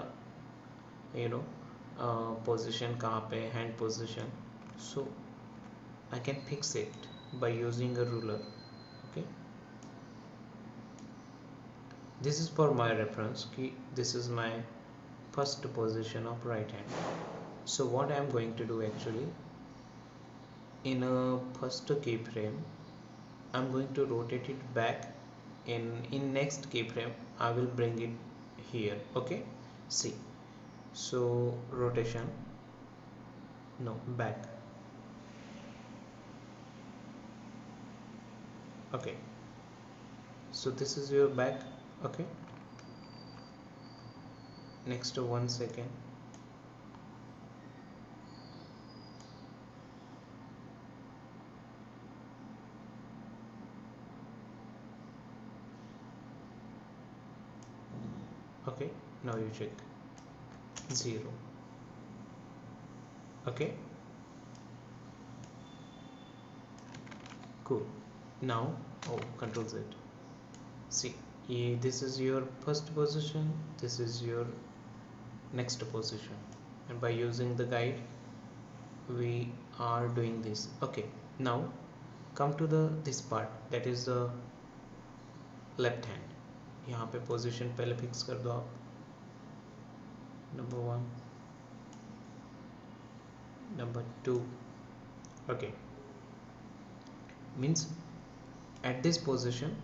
पोजीशन कहाँ पे, hand position. So I can fix it by using a ruler. Okay, this is for my reference ki this is my first position of right hand. So what I am going to do actually, in a first keyframe I am going to rotate it back. In next keyframe I will bring it here. Okay, see, so rotation, no, back. Okay, so this is your back. Okay, next 1 second. Okay, now you check 0. Okay, cool. Now, oh, control Z. See, this is your first position, this is your next position, and by using the guide we are doing this. Okay, now come to this part, that is the left hand. यहाँ पे position पहले fix कर दो आप. Number 1, number 2. Okay, means at this position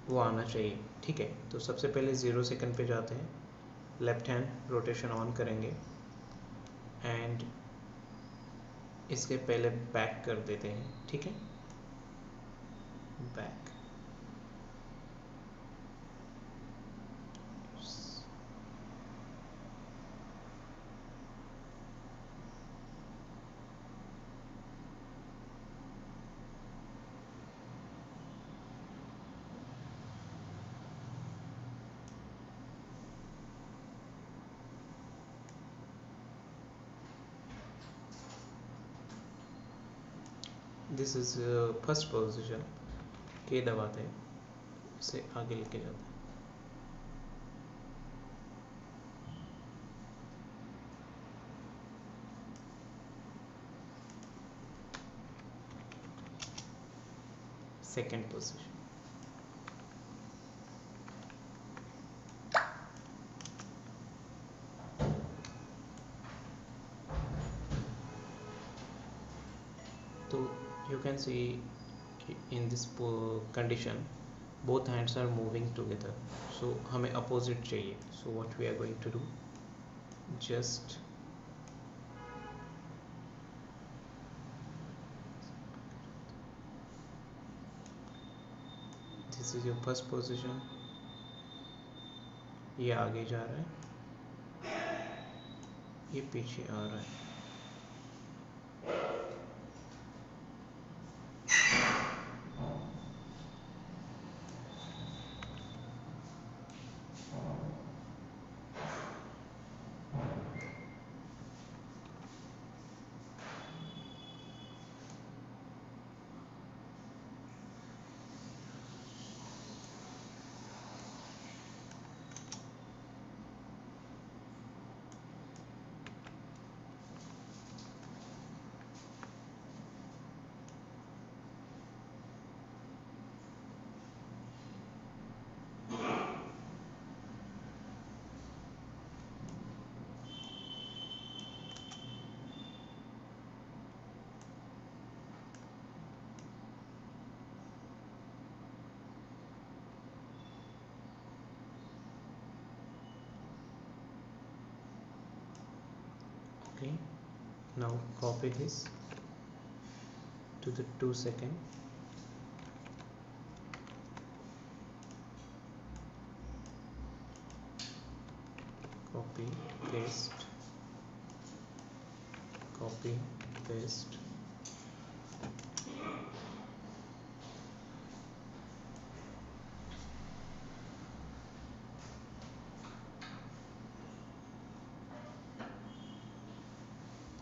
वो आना चाहिए. ठीक है, तो सबसे पहले 0 सेकंड पे जाते हैं, लेफ्ट हैंड रोटेशन ऑन करेंगे एंड इसके पहले बैक कर देते हैं. ठीक है, back. This is first position. के दबाते हैं, इसे आगे लेके जाते हैं. Second position. तो you can see in this condition both hands are moving together, so हमें opposite चाहिए. So what we are going to do, just this is your first position, ये आगे जा रहा है, ये पीछे आ रहा है. Okay, now copy this to the 2 second. Copy, paste, copy, paste.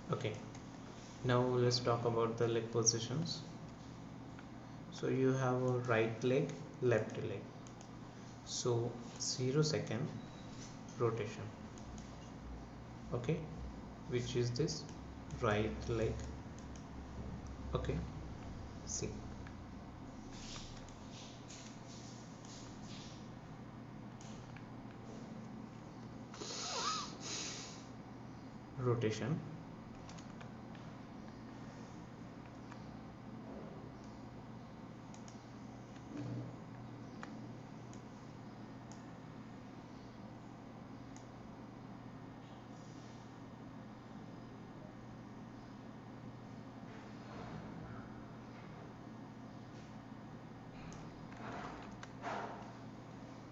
Okay, now let's talk about the leg positions. So you have a right leg, left leg. So 0 second rotation. Okay, which is this right leg. Okay, see. Rotation.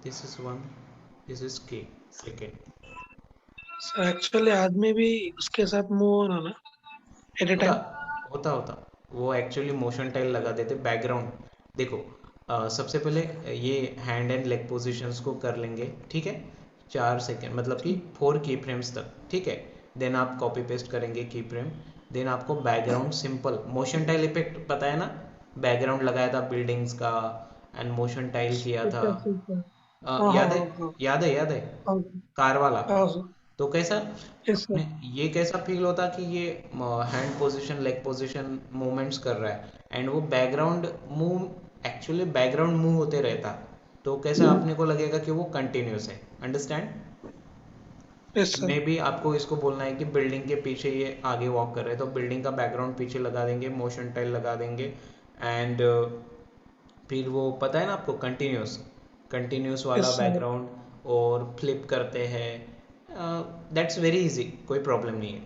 This is one, this is K, second. Actually आदमी भी उसके साथ move होना ना eight ए होता time. होता वो actually motion tile लगा देते बैकग्राउंड. देखो, सबसे पहले ये हैंड एंड लेग पोजीशंस को कर लेंगे, ठीक है, 4 सेकेंड मतलब कि 4 की फ्रेम्स तक, ठीक है. देन आप कॉपी पेस्ट करेंगे की फ्रेम. देन आपको background simple motion tile effect पता है ना, बैकग्राउंड लगाया था बिल्डिंग्स का एंड मोशन टाइल किया था. ठीक है. हाँ हाँ याद है, हाँ याद है हाँ कार वाला. हाँ सर. तो कैसा यस अपने, सर. ये कैसा फील होता कि ये hand position leg position movements कर रहा है एंड वो background move, actually background move होते रहता. तो कैसा अपने को लगेगा कि वो कंटिन्यूस है. Understand. Yes sir. May be आपको इसको बोलना है कि बिल्डिंग के पीछे ये आगे वॉक कर रहे हैं, तो बिल्डिंग का बैकग्राउंड पीछे लगा देंगे, मोशन टाइल लगा देंगे एंड फिर वो पता है ना आपको, कंटिन्यूस कंटिन्यूस वाला यस सर. बैकग्राउंड. और फ्लिप करते हैं. दैट्स वेरी इजी, कोई प्रॉब्लम नहीं है.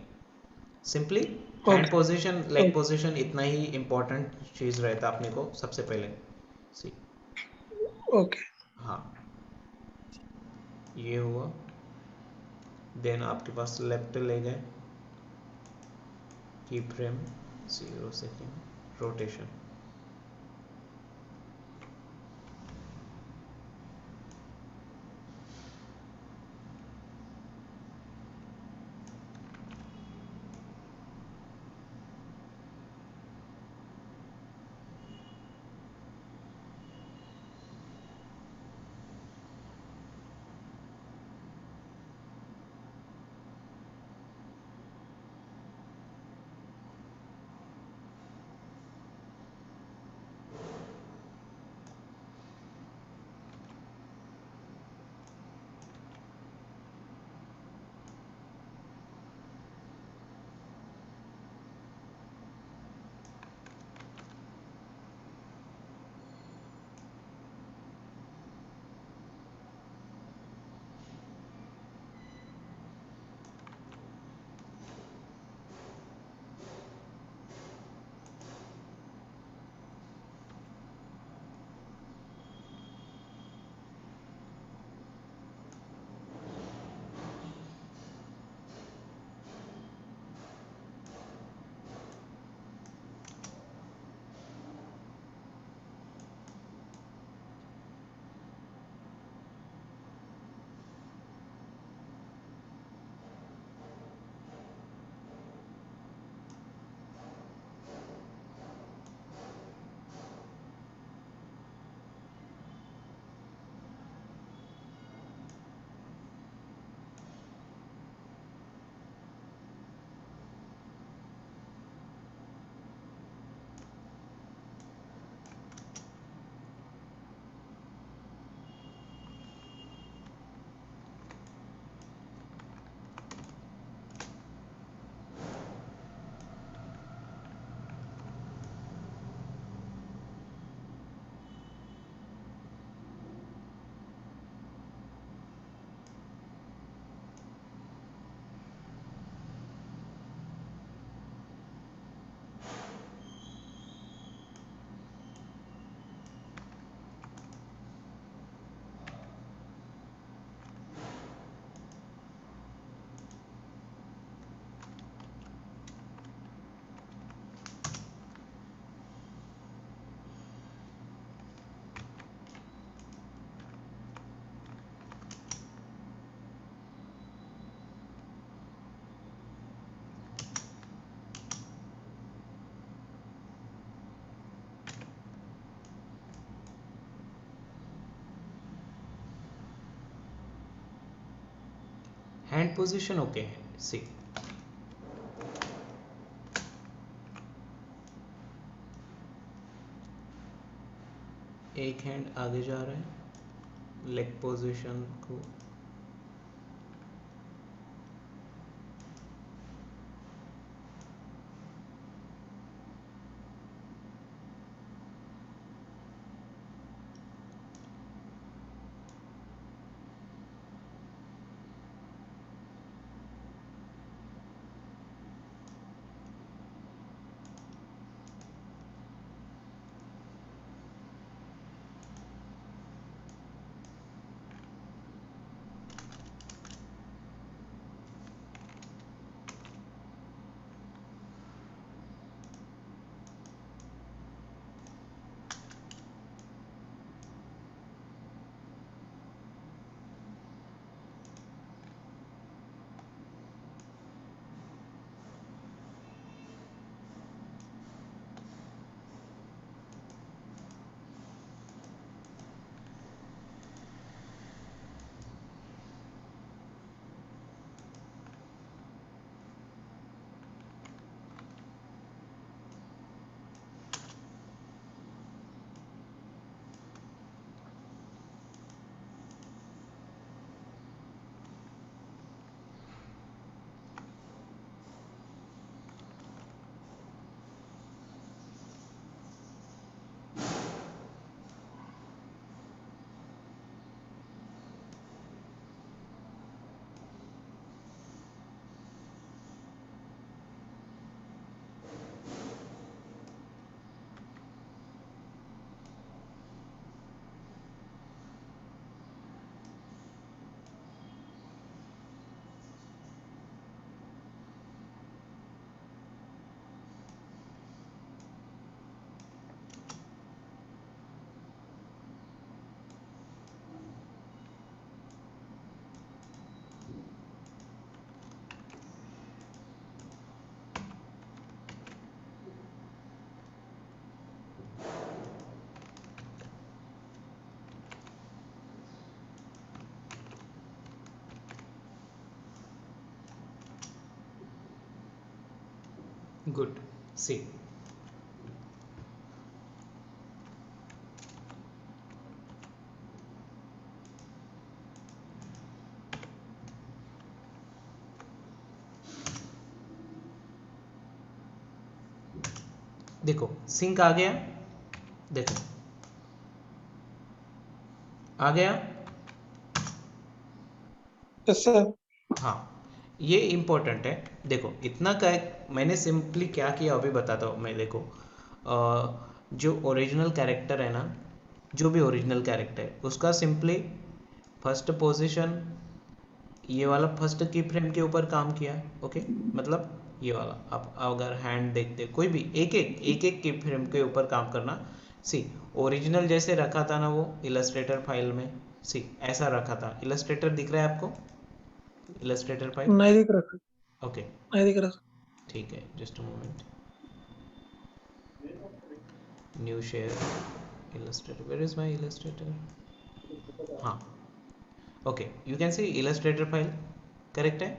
Simply hand okay position leg okay position इतना ही इम्पोर्टेंट चीज़ रहता अपने को सबसे पहले. सी. ओके. हाँ, ये हुआ. देन आपके पास लेफ्ट लेग है, की frame 0 second rotation. Hand position okay है। सी एक हैंड आगे जा रहा है लेग पोजीशन को, गुड। सी देखो सिंक आ गया, देखो आ गया। Yes sir. हाँ ये इम्पोर्टेंट है। देखो इतना का मैंने सिंपली क्या किया अभी बताता हूँ मैं। देखो जो ओरिजिनल कैरेक्टर है ना, जो भी ओरिजिनल कैरेक्टर है उसका सिंपली फर्स्ट पोजीशन ये वाला फर्स्ट की फ्रेम के ऊपर काम किया। ओके मतलब ये वाला आप अगर हैंड देखते कोई भी एक एक की फ्रेम के ऊपर काम करना। सी ओरिजिनल जैसे रखा था ना वो इलस्ट्रेटर फाइल में, सी ऐसा रखा था। इलस्ट्रेटर दिख रहा है आपको, इलस्ट्रेटर फाइल? नहीं दिख रहा सर, ओके नहीं दिख रहा ठीक है, just a moment. New share Illustrator, where is my Illustrator? हाँ okay, you can see Illustrator file, correct है,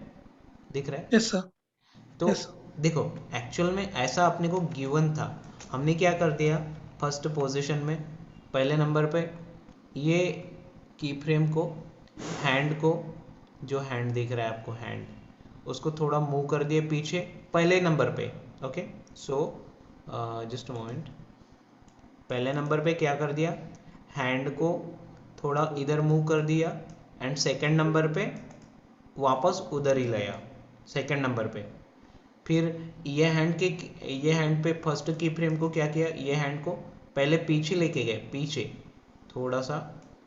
दिख रहा है? सर। Yes sir. तो यस। देखो एक्चुअल में ऐसा अपने को गिवन था, हमने क्या कर दिया फर्स्ट पोजीशन में पहले नंबर पे ये की फ्रेम को, हैंड को, जो हैंड दिख रहा है आपको हैंड, उसको थोड़ा मूव कर दिए पीछे पहले नंबर पे। Okay so just a moment, पहले नंबर पे क्या कर दिया, हैंड को थोड़ा इधर मूव कर दिया एंड सेकंड नंबर पे वापस उधर ही लाया सेकंड नंबर पे। फिर ये हैंड पे फर्स्ट की फ्रेम को क्या किया, ये हैंड को पहले पीछे लेके गए, पीछे थोड़ा सा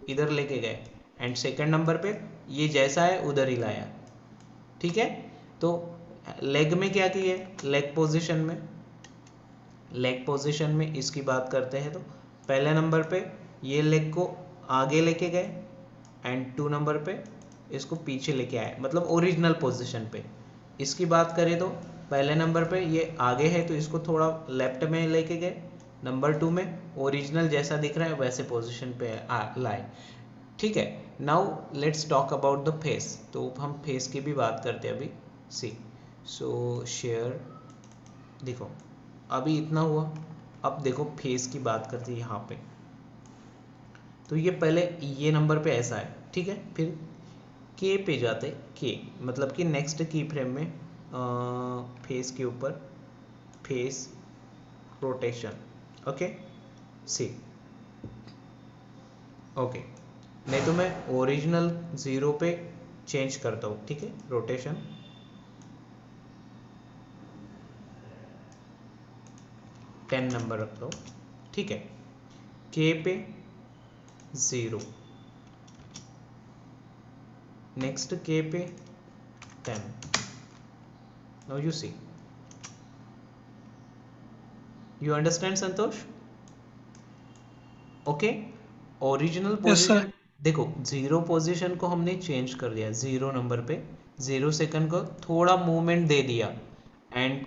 इधर लेके गए एंड सेकंड नंबर पे ये जैसा है उधर ही लाया। ठीक है, तो लेग में क्या किए, लेग पोजीशन में इसकी बात करते हैं तो पहले नंबर पे ये लेग को आगे लेके गए एंड 2 नंबर पे इसको पीछे लेके आए, मतलब ओरिजिनल पोजीशन पे। इसकी बात करें तो पहले नंबर पे ये आगे है तो इसको थोड़ा लेफ्ट में लेके गए, नंबर 2 में ओरिजिनल जैसा दिख रहा है वैसे पोजीशन पे लाए। ठीक है, now let's talk about the face. तो हम फेस की भी बात करते हैं अभी। सी सो शेयर, देखो अभी इतना हुआ, अब देखो फेस की बात करते हैं यहाँ पे। तो ये पहले ये नंबर पे ऐसा है, ठीक है। फिर के पे जाते, के मतलब कि नेक्स्ट की फ्रेम में फेस के ऊपर फेस रोटेशन, ओके सी, ओके। नहीं तो मैं ओरिजिनल 0 पे चेंज करता हूँ, ठीक है, रोटेशन 10 नंबर रखता हूँ, ठीक है। के पे 0, नेक्स्ट के पे 10। Now you see, you understand Santosh? Okay. Original yes sir. Position देखो, 0 पोजीशन को हमने चेंज कर दिया, 0 नंबर पे 0 सेकंड को थोड़ा मूवमेंट दे दिया, एंड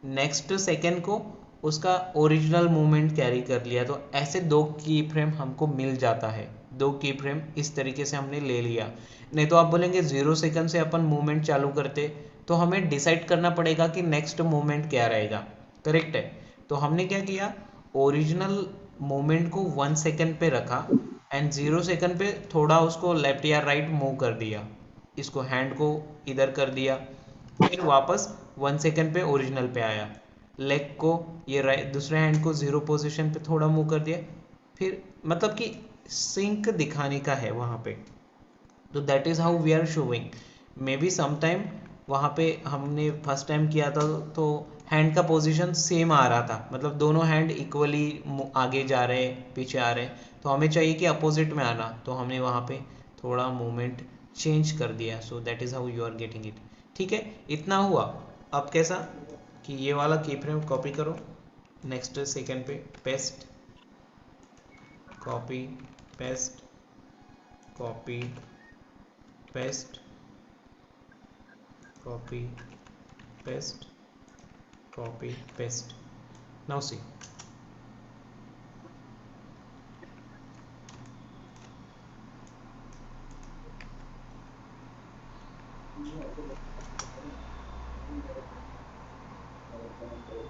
नेक्स्ट सेकंड को उसका ओरिजिनल मूवमेंट कैरी कर लिया। तो ऐसे दो की फ्रेम हमको मिल जाता है, दो की फ्रेम इस तरीके से हमने ले लिया। नहीं तो आप बोलेंगे 0 सेकंड से अपन मूवमेंट चालू करते, तो हमें डिसाइड करना पड़ेगा कि नेक्स्ट मूवमेंट क्या रहेगा, करेक्ट है। तो हमने क्या किया, ओरिजिनल मोमेंट को 1 सेकंड पे रखा, एंड 0 सेकंड पे थोड़ा उसको लेफ्ट या राइट मूव कर दिया, इसको हैंड को इधर कर दिया, फिर वापस 1 सेकंड पे ओरिजिनल पे आया, लेग को ये दूसरे हैंड को 0 पोजीशन पे थोड़ा मूव कर दिया, फिर मतलब कि सिंक दिखाने का है वहाँ पे। तो that is how we are showing. Maybe sometime वहाँ पे हमने फर्स्ट टाइम किया था तो हैंड का पोजीशन सेम आ रहा था, मतलब दोनों हैंड इक्वली आगे जा रहे पीछे आ रहे, तो हमें चाहिए कि अपोजिट में आना, तो हमने वहाँ पे थोड़ा मूवमेंट चेंज कर दिया। So that is how you are getting it, ठीक है। इतना हुआ। अब कैसा कि ये वाला की फ्रेम कॉपी करो, नेक्स्ट सेकेंड पे paste, copy paste, copy paste, copy paste, copy paste। now see,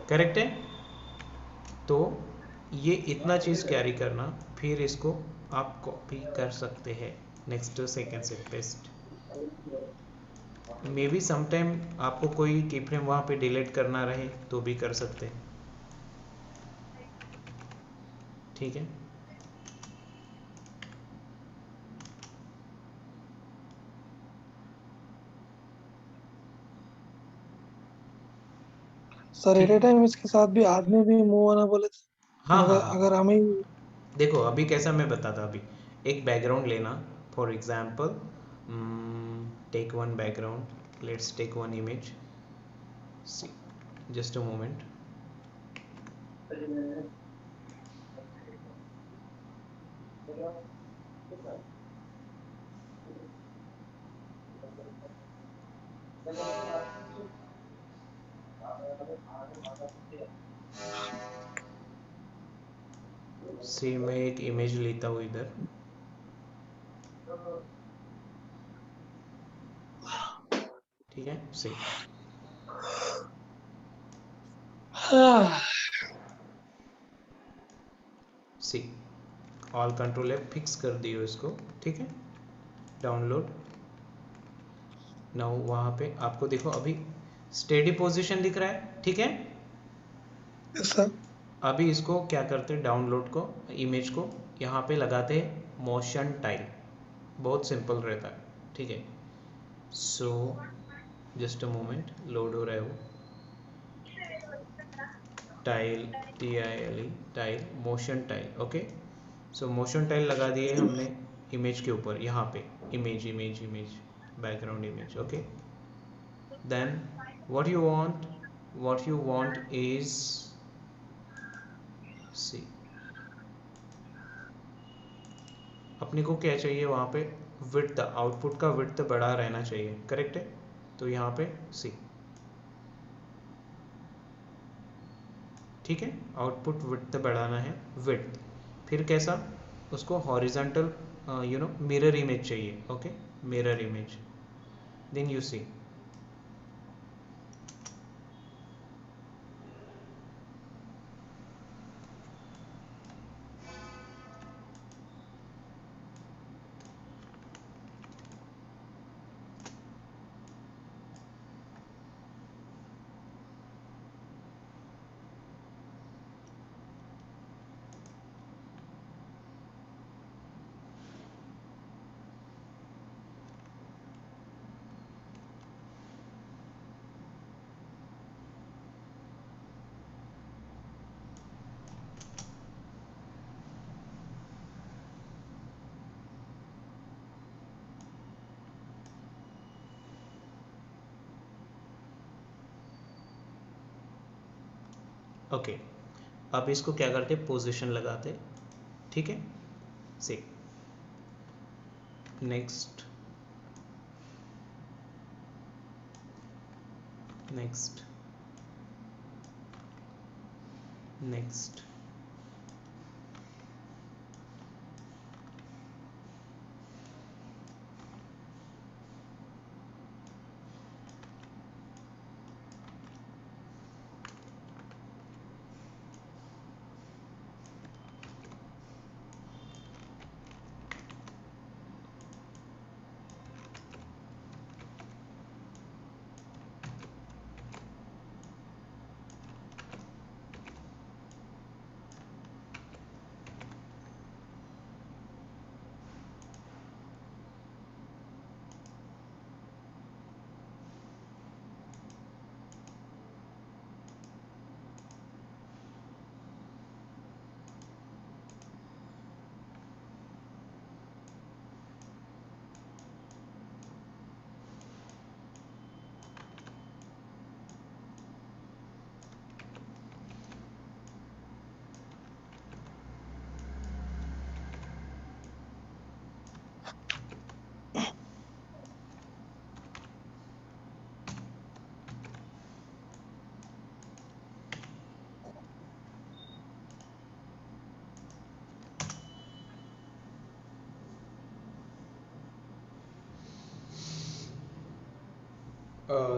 correct है। तो ये इतना चीज़ कैरी करना, फिर इसको आप कॉपी कर सकते हैं नेक्स्ट सेकेंड से पेस्ट। मे बी समटाइम आपको कोई की फ्रेम वहाँ पे डिलीट करना रहे तो भी कर सकते हैं, ठीक है। सर एट ठीक ए है, टाइम इसके साथ भी आदमी भी मूव आना बोले थे, हाँ हाँ मगर हाँ। अगर हमें देखो अभी कैसा मैं बताता, अभी एक बैकग्राउंड लेना, for example take one background, let's take one image, see just a moment. See मैं एक इमेज लेता हूँ इधर, ठीक है। सी हाँ, see all control F fix कर दियो इसको, ठीक है। डाउनलोड। नाउ वहाँ पे आपको देखो अभी स्टेडी पोजीशन दिख रहा है, ठीक है। Yes sir. अभी इसको क्या करते हैं, डाउनलोड को, इमेज को यहाँ पे लगाते हैं मोशन टाइल, बहुत सिंपल रहता है, ठीक है। So just a moment, load हो रहा है वो, tile, TILE tile, motion tile, okay. So motion tile लगा दिए हमने इमेज के ऊपर, यहाँ पे image image image, background image, okay. Then what you want is, see, अपने को क्या चाहिए वहाँ पे, विड्थ, आउटपुट का विड्थ बड़ा रहना चाहिए, करेक्ट है। तो यहाँ पे सी, ठीक है, आउटपुट विड्थ बढ़ाना है, विड्थ। फिर कैसा, उसको हॉरिजॉन्टल मिरर इमेज चाहिए. Okay, mirror image. Then you see. Okay, अब इसको क्या करते, पोजीशन लगाते. ठीक है, see. Next, next, next.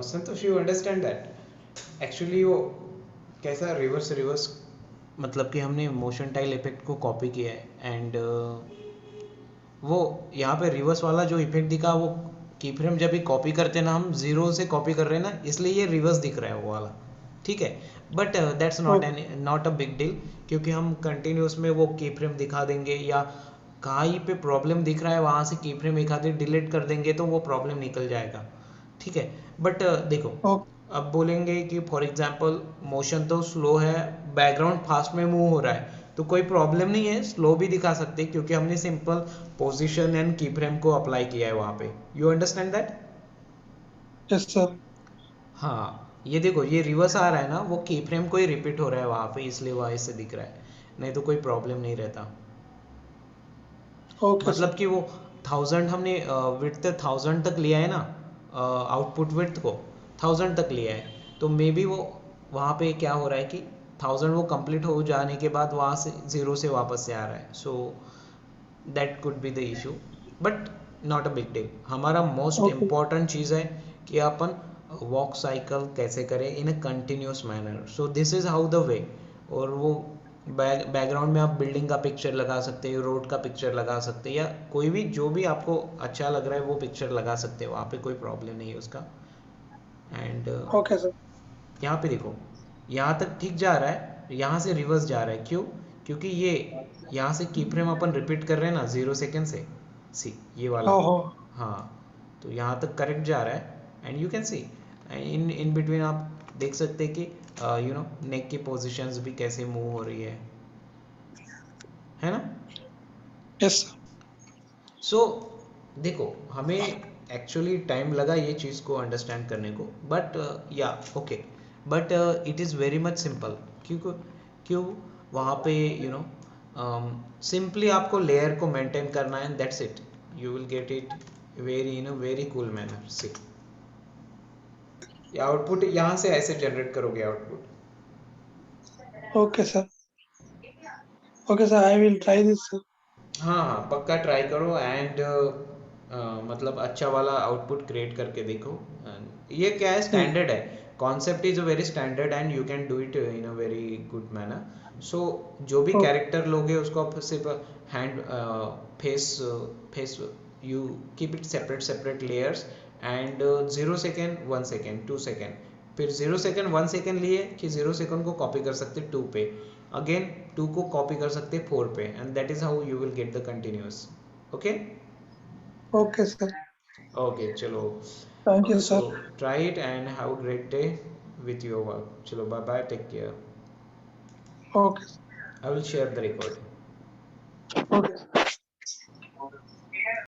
Santosh, you understand that actually वो कैसा रिवर्स रिवर्स, मतलब कि हमने मोशन टाइल इफेक्ट को कॉपी किया है एंड वो यहाँ पे रिवर्स वाला जो इफेक्ट दिखा वो की फ्रेम जब भी कॉपी करते हैं ना, हम जीरो से कॉपी कर रहे हैं ना, इसलिए ये रिवर्स दिख रहा है वो वाला. ठीक है, but that's not a big deal, क्योंकि हम कंटिन्यूस में वो की फ्रेम दिखा देंगे या कहीं पे प्रॉब्लम दिख रहा है वहाँ से की फ्रेम एक आधे डिलीट कर देंगे तो वो प्रॉब्लम निकल जाएगा. ठीक है, बट देखो, ओके अब बोलेंगे कि फॉर एग्जांपल मोशन तो स्लो है, बैकग्राउंड फास्ट में मूव हो रहा है, तो कोई प्रॉब्लम नहीं है, स्लो भी दिखा सकते हैं क्योंकि हमने सिंपल पोजीशन एंड की फ्रेम को अप्लाई किया है वहाँ पे. You understand that? Yes sir हाँ, ये देखो, ये रिवर्स आ रहा है ना, वो की फ्रेम को ही रिपीट हो रहा है वहाँ पे, इसलिए वहाँ ऐसे दिख रहा है, नहीं तो कोई प्रॉब्लम नहीं रहता. ओके मतलब सर कि वो 1000 हमने विड्थ 1000 तक लिया है ना, आउटपुट विड्थ को 1000 तक लिया है, तो मे बी वो वहाँ पे क्या हो रहा है कि 1000 वो कंप्लीट हो जाने के बाद वहाँ से जीरो से वापस से आ रहा है. So that could be the issue, but not a big deal. हमारा मोस्ट ओके इम्पॉर्टेंट चीज़ है कि अपन वॉक साइकिल कैसे करें in a continuous manner. So this is how the way. और वो बैकग्राउंड में आप बिल्डिंग का पिक्चर लगा सकते हैं, रोड का पिक्चर लगा सकते हैं, या कोई भी जो भी आपको अच्छा लग रहा है वो पिक्चर लगा सकते हैं, वहाँ पे कोई प्रॉब्लम नहीं है उसका. एंड ओके सर यहाँ पे देखो, यहाँ तक ठीक जा रहा है, यहाँ से रिवर्स जा रहा है, क्यों? क्योंकि ये यहाँ से की फ्रेम अपन रिपीट कर रहे हैं ना 0 सेकेंड से, सी ये वाला. हाँ हाँ हाँ, तो यहाँ तक करेक्ट जा रहा है. And you can C in in between आप देख सकते हैं कि नेक की पोजिशंस भी कैसे मूव हो रही है ना. यस सर सो देखो, हमें एक्चुअली टाइम लगा ये चीज़ को अंडरस्टैंड करने को, बट या okay, but it is very much simple. क्यों? क्यों? वहाँ पे सिंपली आपको लेयर को मेंटेन करना है, that's it. You will get it very in a very cool manner. See, output यहाँ से ऐसे जनरेट करोगे output. Okay sir I will try this sir हाँ हाँ पक्का ट्राई करो एंड मतलब अच्छा वाला आउटपुट क्रिएट करके देखो। And ये क्या है, ठीक। स्टैंडर्ड है, concept is a very standard and you can do it in a very good manner. So जो भी ओके। कैरेक्टर लोगे उसको आप सिर्फ hand face face you keep it separate separate layers and 0 second 1 second 2 second, फिर 0 second 1 second लिए कि 0 second को कॉपी कर सकते 2 पे, अगेन 2 को कॉपी कर सकते 4 पे, and that is how you will get the continuous. Okay okay sir. Okay चलो, thank you so sir. Try it and have a great day with your work. चलो bye bye, take care, okay. I will share the recording. Okay.